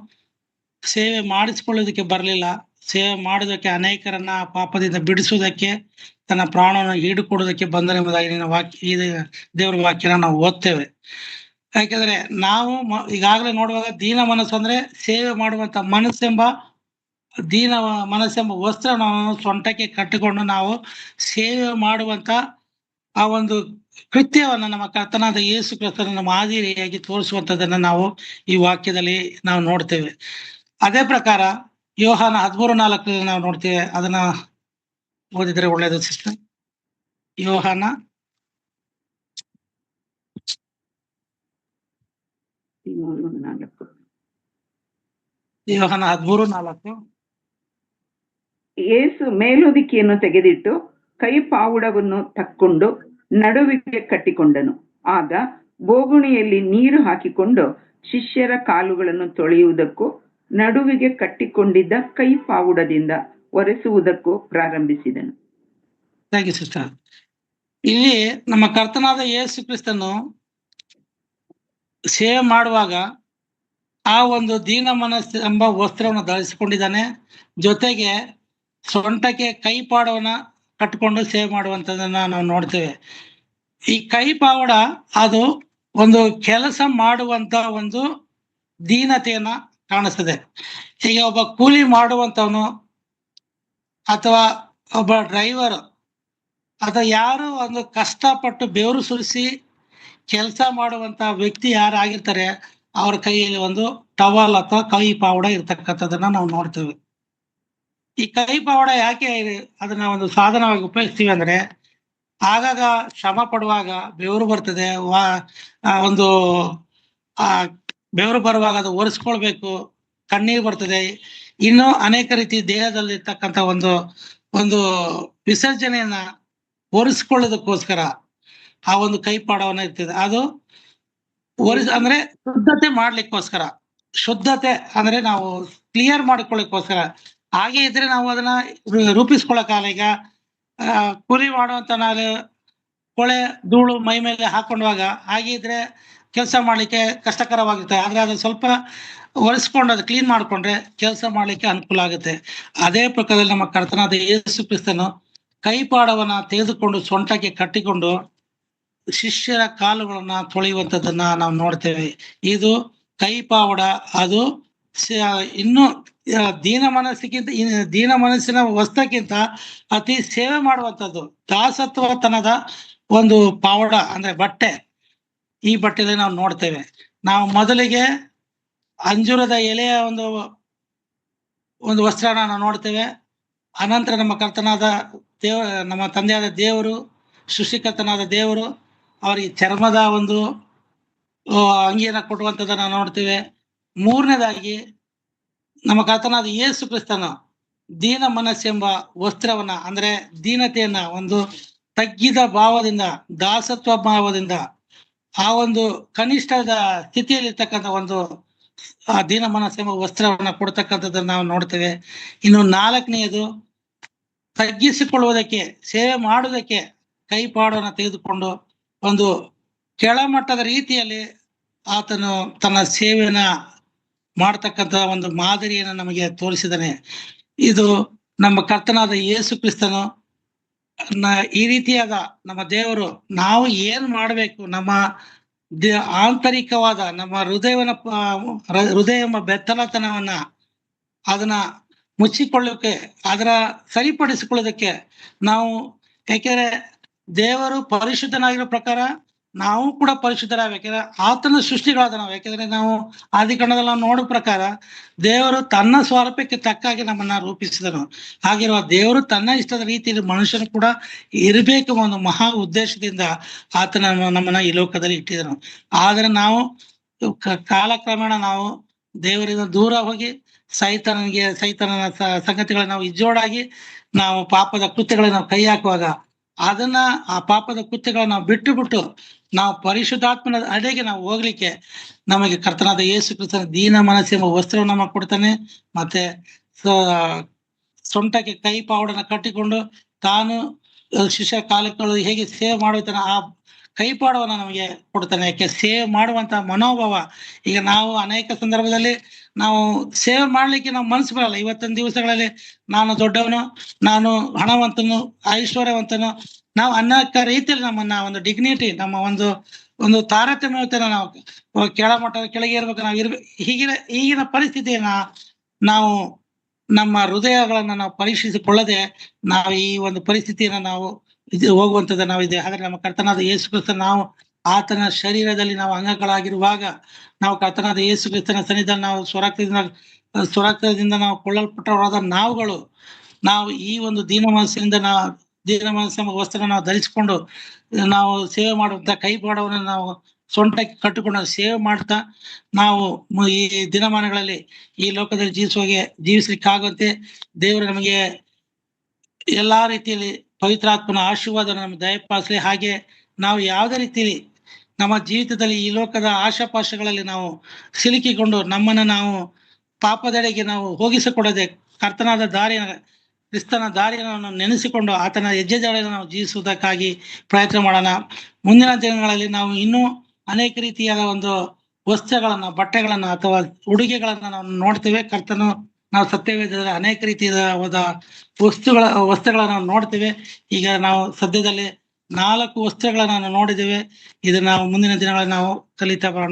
Speaker 1: ಸೇವೆ ಮಾಡಿಸಿಕೊಳ್ಳೋದಕ್ಕೆ ಬರಲಿಲ್ಲ, ಸೇವೆ ಮಾಡೋದಕ್ಕೆ ಅನೇಕರನ್ನ ಪಾಪದಿಂದ ಬಿಡಿಸುವುದಕ್ಕೆ ತನ್ನ ಪ್ರಾಣವನ್ನು ಈಡುಕೊಡೋದಕ್ಕೆ ಬಂದನೆಂಬುದಾಗಿ ಈ ದೇವರ ವಾಕ್ಯನ ನಾವು ಓದ್ತೇವೆ. ಯಾಕೆಂದ್ರೆ ನಾವು ಈಗಾಗಲೇ ನೋಡುವಾಗ ದೀನ ಮನಸ್ಸು ಅಂದ್ರೆ ಸೇವೆ ಮಾಡುವಂತ ದೀನ ಮನಸ್ಸೆಂಬ ವಸ್ತ್ರ ನಾವು ಸೊಂಟಕ್ಕೆ ಕಟ್ಟಿಕೊಂಡು ನಾವು ಸೇವೆ ಮಾಡುವಂತ ಆ ಒಂದು ಕೃತ್ಯವನ್ನ ನಮ್ಮ ಕರ್ತನಾದ ಯೇಸು ಕ್ರಿಸ್ತನ ಮಾದರಿಯಾಗಿ ತೋರಿಸುವಂತದನ್ನ ನಾವು ಈ ವಾಕ್ಯದಲ್ಲಿ ನಾವು ನೋಡ್ತೇವೆ. ಅದೇ ಪ್ರಕಾರ ಯೋಹಾನ 13:4 ನಾವು ನೋಡ್ತೇವೆ. ಅದನ್ನ ಓದಿದ್ರೆ ಒಳ್ಳೇದು ಸಿಸ್ಟರ್. ಯೋಹಾನ 13:4.
Speaker 3: ಯೇಸು ಮೇಲುದಿಕೆಯನ್ನು ತೆಗೆದಿಟ್ಟು ಕೈ ಪಾವುಡವನ್ನು ತಕ್ಕೊಂಡು ನಡುವಿಗೆ ಕಟ್ಟಿಕೊಂಡನು. ಆಗ ಬೋಗುಣಿಯಲ್ಲಿ ನೀರು ಹಾಕಿಕೊಂಡು ಶಿಷ್ಯರ ಕಾಲುಗಳನ್ನು ತೊಳೆಯುವುದಕ್ಕೂ ನಡುವಿಗೆ ಕಟ್ಟಿಕೊಂಡಿದ್ದ ಕೈ ಪಾವುಡದಿಂದ ಒರೆಸುವುದಕ್ಕೂ ಪ್ರಾರಂಭಿಸಿದನು.
Speaker 1: Thank you sister. ಇಲ್ಲಿ ನಮ್ಮ ಕರ್ತನಾದ ಯೇಸು ಕ್ರಿಸ್ತನು ಸೇವೆ ಮಾಡುವಾಗ ಆ ಒಂದು ದೀನ ಮನಸ್ಸು ಎಂಬ ವಸ್ತ್ರವನ್ನು ಧರಿಸಿಕೊಂಡಿದ್ದಾನೆ. ಜೊತೆಗೆ ಸೊಂಟಕ್ಕೆ ಕೈ ಪಾವಡವನ್ನ ಕಟ್ಕೊಂಡು ಸೇವೆ ಮಾಡುವಂಥದ್ದನ್ನ ನಾವು ನೋಡ್ತೇವೆ. ಈ ಕೈ ಪಾವಡ ಅದು ಒಂದು ಕೆಲಸ ಮಾಡುವಂತ ಒಂದು ದೀನತೆಯನ್ನ ಕಾಣಿಸ್ತದೆ. ಈಗ ಒಬ್ಬ ಕೂಲಿ ಮಾಡುವಂತವನು ಅಥವಾ ಒಬ್ಬ ಡ್ರೈವರ್ ಅಥವಾ ಯಾರು ಒಂದು ಕಷ್ಟಪಟ್ಟು ಬೆವರು ಸುರಿಸಿ ಕೆಲಸ ಮಾಡುವಂತ ವ್ಯಕ್ತಿ ಯಾರಾಗಿರ್ತಾರೆ ಅವರ ಕೈಯಲ್ಲಿ ಒಂದು ಟವಲ್ ಅಥವಾ ಕೈ ಪಾವಡ ಇರ್ತಕ್ಕಂಥದ್ದನ್ನ ನಾವು ನೋಡ್ತೇವೆ. ಈ ಕೈ ಪಾವಡ ಯಾಕೆ ಅದನ್ನ ಒಂದು ಸಾಧನವಾಗಿ ಉಪಯೋಗಿಸ್ತೀವಿ ಅಂದ್ರೆ, ಆಗಾಗ ಶ್ರಮ ಪಡುವಾಗ ಬೆವರು ಬರ್ತದೆ, ಒಂದು ಆ ಬೆವರು ಬರುವಾಗ ಅದು ಒರೆಸ್ಕೊಳ್ಬೇಕು, ಕಣ್ಣೀರು ಬರ್ತದೆ, ಇನ್ನೂ ಅನೇಕ ರೀತಿ ದೇಹದಲ್ಲಿ ಇರ್ತಕ್ಕಂಥ ಒಂದು ಒಂದು ವಿಸರ್ಜನೆಯನ್ನ ಒರೆಸ್ಕೊಳ್ಳೋದಕ್ಕೋಸ್ಕರ ಆ ಒಂದು ಕೈಪಾಡವನ್ನ ಇರ್ತದೆ. ಅದು ಅಂದ್ರೆ ಶುದ್ಧತೆ ಮಾಡ್ಲಿಕ್ಕೋಸ್ಕರ, ಶುದ್ಧತೆ ಅಂದ್ರೆ ನಾವು ಕ್ಲಿಯರ್ ಮಾಡ್ಕೊಳ್ಳಿಕ್ಕೋಸ್ಕರ. ಹಾಗೆ ಇದ್ರೆ ನಾವು ಅದನ್ನ ರೂಪಿಸ್ಕೊಳ್ಳೋಕಾಲ. ಈಗ ಕೂಲಿ ಮಾಡುವಂತ ನಾವು ಕೊಳೆ ಧೂಳು ಮೈ ಮೇಲೆ ಹಾಕೊಂಡಾಗ ಹಾಗೆ ಇದ್ರೆ ಕೆಲಸ ಮಾಡ್ಲಿಕ್ಕೆ ಕಷ್ಟಕರವಾಗಿರುತ್ತೆ. ಆದ್ರೆ ಅದು ಸ್ವಲ್ಪ ಒರೆಸ್ಕೊಂಡು ಅದು ಕ್ಲೀನ್ ಮಾಡ್ಕೊಂಡ್ರೆ ಕೆಲಸ ಮಾಡ್ಲಿಕ್ಕೆ ಅನುಕೂಲ ಆಗುತ್ತೆ. ಅದೇ ಪ್ರಕಾರದಲ್ಲಿ ನಮ್ಮ ಕರ್ತನಾದ ಯೇಸು ಕ್ರಿಸ್ತನು ಕೈಪಾಡವನ್ನ ತೆಗೆದುಕೊಂಡು ಸೊಂಟಕ್ಕೆ ಕಟ್ಟಿಕೊಂಡು ಶಿಷ್ಯರ ಕಾಲುಗಳನ್ನ ತೊಳೆಯುವಂಥದ್ದನ್ನ ನಾವು ನೋಡ್ತೇವೆ. ಇದು ಕೈಪಾವಡ. ಅದು ಇನ್ನು ದೀನ ಮನಸ್ಸಿನ ವಸ್ತ್ರಕ್ಕಿಂತ ಅತಿ ಸೇವೆ ಮಾಡುವಂಥದ್ದು, ದಾಸತ್ವತನದ ಒಂದು ಪಾವಡ ಅಂದ್ರೆ ಬಟ್ಟೆ. ಈ ಬಟ್ಟೆಯಲ್ಲಿ ನಾವು ನೋಡ್ತೇವೆ. ನಾವು ಮೊದಲಿಗೆ ಅಂಜೂರದ ಎಲೆಯ ಒಂದು ವಸ್ತ್ರನ ನಾವು ನೋಡ್ತೇವೆ. ಅನಂತರ ನಮ್ಮ ಕರ್ತನಾದ ನಮ್ಮ ತಂದೆಯಾದ ದೇವರು, ಸೃಷ್ಟಿಕರ್ತನಾದ ದೇವರು ಅವರಿಗೆ ಚರ್ಮದ ಒಂದು ಅಂಗಿಯನ್ನ ಕೊಡುವಂಥದ್ದನ್ನ ನೋಡ್ತೇವೆ. ಮೂರನೇದಾಗಿ ನಮ್ಮ ಕರ್ತನಾದ ಯೇಸು ಕ್ರಿಸ್ತನು ದೀನ ಮನಸ್ಸೆಂಬ ವಸ್ತ್ರವನ್ನ ಅಂದ್ರೆ ದೀನತೆಯನ್ನ, ಒಂದು ತಗ್ಗಿದ ಭಾವದಿಂದ, ದಾಸತ್ವ ಭಾವದಿಂದ, ಆ ಒಂದು ಕನಿಷ್ಠದ ಸ್ಥಿತಿಯಲ್ಲಿರ್ತಕ್ಕಂಥ ಒಂದು ಆ ದೀನ ಮನಸ್ಸೆಂಬ ವಸ್ತ್ರವನ್ನ ಕೊಡ್ತಕ್ಕಂಥದ್ದನ್ನ ನಾವು ನೋಡ್ತೇವೆ. ಇನ್ನು ನಾಲ್ಕನೆಯದು ತಗ್ಗಿಸಿಕೊಳ್ಳುವುದಕ್ಕೆ, ಸೇವೆ ಮಾಡುವುದಕ್ಕೆ ಕೈಪಾಡವನ್ನು ತೆಗೆದುಕೊಂಡು ಒಂದು ಕೆಳಮಟ್ಟದ ರೀತಿಯಲ್ಲಿ ಆತನು ತನ್ನ ಸೇವೆಯನ್ನ ಮಾಡ್ತಕ್ಕಂಥ ಒಂದು ಮಾದರಿಯನ್ನು ನಮಗೆ ತೋರಿಸಿದ್ದಾನೆ. ಇದು ನಮ್ಮ ಕರ್ತನಾದ ಯೇಸು ಕ್ರಿಸ್ತನು ಈ ರೀತಿಯಾದ ನಮ್ಮ ದೇವರು ನಾವು ಏನ್ ಮಾಡಬೇಕು, ನಮ್ಮ ಆಂತರಿಕವಾದ ನಮ್ಮ ಹೃದಯ ಬೆತ್ತಲತನವನ್ನ ಅದನ್ನ ಮುಚ್ಚಿಕೊಳ್ಳೋಕೆ, ಅದರ ಸರಿಪಡಿಸಿಕೊಳ್ಳೋದಕ್ಕೆ ನಾವು, ಯಾಕೆಂದ್ರೆ ದೇವರು ಪರಿಶುದ್ಧನಾಗಿರೋ ಪ್ರಕಾರ ನಾವು ಕೂಡ ಪರಿಶುದ್ಧರಾಗಬೇಕಂದ್ರೆ ಆತನ ಸೃಷ್ಟಿಗಳಾದ ನಾವು. ಯಾಕೆಂದ್ರೆ ನಾವು ಆದಿಕಾಂಡದಲ್ಲಿ ನಾವು ನೋಡೋ ಪ್ರಕಾರ ದೇವರು ತನ್ನ ಸ್ವರೂಪಕ್ಕೆ ತಕ್ಕಾಗಿ ನಮ್ಮನ್ನ ರೂಪಿಸಿದನು. ಹಾಗಿರುವ ದೇವರು ತನ್ನ ಇಷ್ಟದ ರೀತಿಯಲ್ಲಿ ಮನುಷ್ಯನು ಕೂಡ ಇರಬೇಕು ಒಂದು ಮಹಾ ಉದ್ದೇಶದಿಂದ ಆತನ ನಮ್ಮನ್ನ ಈ ಲೋಕದಲ್ಲಿ ಇಟ್ಟಿದನು. ಆದ್ರೆ ನಾವು ಕಾಲಕ್ರಮೇಣ ನಾವು ದೇವರಿಂದ ದೂರ ಹೋಗಿ ಸೈತನನ ಸಂಗತಿಗಳನ್ನ ನಾವು ಇಜ್ಜೋಡಾಗಿ ನಾವು ಪಾಪದ ಕೃತ್ಯಗಳನ್ನ ನಾವು ಕೈ ಹಾಕುವಾಗ ಆ ಪಾಪದ ಕೃತ್ಯಗಳನ್ನ ನಾವು ಬಿಟ್ಟು ನಾವು ಪರಿಶುದ್ಧಾತ್ಮನ ಅಡೆಗೆ ನಾವು ಹೋಗ್ಲಿಕ್ಕೆ ನಮಗೆ ಕರ್ತನಾದ ಯೇಸು ಕ್ರಿಸ್ತನ ದೀನ ಮನಸ್ಸೆಂಬ ವಸ್ತ್ರವನ್ನು ನಮಗೆ ಕೊಡ್ತಾನೆ. ಮತ್ತೆ ಸೊಂಟಕ್ಕೆ ಕೈ ಪಾವಡನ್ನ ಕಟ್ಟಿಕೊಂಡು ತಾನು ಶಿಷ್ಯ ಕಾಲಗಳು ಹೇಗೆ ಸೇವೆ ಮಾಡುತ್ತಾನೆ ಆ ಕೈಪಾಡವನ್ನ ನಮಗೆ ಕೊಡ್ತಾನೆ. ಯಾಕೆ ಸೇವೆ ಮಾಡುವಂತ ಮನೋಭಾವ. ಈಗ ನಾವು ಅನೇಕ ಸಂದರ್ಭದಲ್ಲಿ ನಾವು ಸೇವೆ ಮಾಡ್ಲಿಕ್ಕೆ ನಾವು ಮನಸ್ಸು ಬರಲ್ಲ. ಇವತ್ತಿನ ದಿವಸಗಳಲ್ಲಿ ನಾನು ದೊಡ್ಡವನು, ನಾನು ಹಣವಂತನು, ಐಶ್ವರ್ಯವಂತನು, ನಾವು ಅನೇಕ ರೀತಿಯಲ್ಲಿ ನಮ್ಮನ್ನ ಒಂದು ಡಿಗ್ನಿಟಿ, ನಮ್ಮ ಒಂದು ತಾರತಮ್ಯತೆನ ನಾವು ಕೆಳಗೆ ಇರ್ಬೇಕು, ನಾವು ಇರ್ಬೇಕು. ಈಗಿನ ಪರಿಸ್ಥಿತಿಯನ್ನ ನಾವು ನಮ್ಮ ಹೃದಯಗಳನ್ನ ನಾವು ಪರೀಕ್ಷಿಸಿಕೊಳ್ಳದೆ ನಾವು ಈ ಒಂದು ಪರಿಸ್ಥಿತಿಯನ್ನ ನಾವು ಹೋಗುವಂಥದ್ದು ನಾವಿದೆ. ಹಾಗಾದ್ರೆ ನಮ್ಮ ಕರ್ತನಾದ ಯೇಸು ಕ್ರಿಸ್ತ ನಾವು ಆತನ ಶರೀರದಲ್ಲಿ ನಾವು ಅಂಗಗಳಾಗಿರುವಾಗ ನಾವು ಕರ್ತನಾದ ಯೇಸು ಕ್ರಿಸ್ತನ ಸನ್ನಿಧಾನ ನಾವು ಸ್ವರಕ್ತದಿಂದ ನಾವು ಕೊಳ್ಳಲ್ಪಟ್ಟವರಾದ ನಾವು ಈ ಒಂದು ದೀನ ಮನಸ್ಸಿನ ವಸ್ತ್ರ ನಾವು ಧರಿಸಿಕೊಂಡು ನಾವು ಸೇವೆ ಮಾಡುವಂತ ಕೈಪಾಡವನ್ನು ನಾವು ಸೊಂಟಕ್ಕೆ ಕಟ್ಟಿಕೊಂಡು ಸೇವೆ ಮಾಡ್ತಾ ನಾವು ಈ ದಿನಮಾನಗಳಲ್ಲಿ ಈ ಲೋಕದಲ್ಲಿ ಜೀವಿಸ್ಲಿಕ್ಕಾಗುವಂತೆ ದೇವರು ನಮಗೆ ಎಲ್ಲಾ ರೀತಿಯಲ್ಲಿ ಪವಿತ್ರಾತ್ಮನ ಆಶೀರ್ವಾದ ನಮ್ಗೆ ದಯಪಾಲಿಸಲಿ. ಹಾಗೆ ನಾವು ಯಾವುದೇ ರೀತಿಯಲ್ಲಿ ನಮ್ಮ ಜೀವಿತದಲ್ಲಿ ಈ ಲೋಕದ ಆಶಾಪಾಶಗಳಲ್ಲಿ ನಾವು ಸಿಲುಕಿಕೊಂಡು ನಮ್ಮನ್ನ ನಾವು ಪಾಪದೆಡೆಗೆ ನಾವು ಹೋಗಿಸಿಕೊಡದೆ ಕರ್ತನಾದ ಕ್ರಿಸ್ತನ ದಾರಿಯನ್ನು ನೆನೆಸಿಕೊಂಡು ಆತನ ಹೆಜ್ಜೆಗಳನ್ನು ನಾವು ಜೀವಿಸುವುದಕ್ಕಾಗಿ ಪ್ರಯತ್ನ ಮಾಡೋಣ. ಮುಂದಿನ ದಿನಗಳಲ್ಲಿ ನಾವು ಇನ್ನೂ ಅನೇಕ ರೀತಿಯಾದ ಒಂದು ವಸ್ತ್ರಗಳನ್ನ, ಬಟ್ಟೆಗಳನ್ನ ಅಥವಾ ಉಡುಗೆಗಳನ್ನ ನಾವು ನೋಡ್ತೇವೆ. ಕರ್ತನು ನಾವು ಸತ್ಯವೇದದಲ್ಲಿ ಅನೇಕ ರೀತಿಯಾದ ವಸ್ತ್ರಗಳನ್ನ ನಾವು ನೋಡ್ತೇವೆ. ಈಗ ನಾವು ಸದ್ಯದಲ್ಲಿ 4 ವಸ್ತ್ರಗಳನ್ನ ನಾವು ನೋಡಿದ್ದೇವೆ. ಇದನ್ನ ನಾವು ಮುಂದಿನ ದಿನಗಳಲ್ಲಿ ನಾವು ಕಲಿತಾ ಬರೋಣ.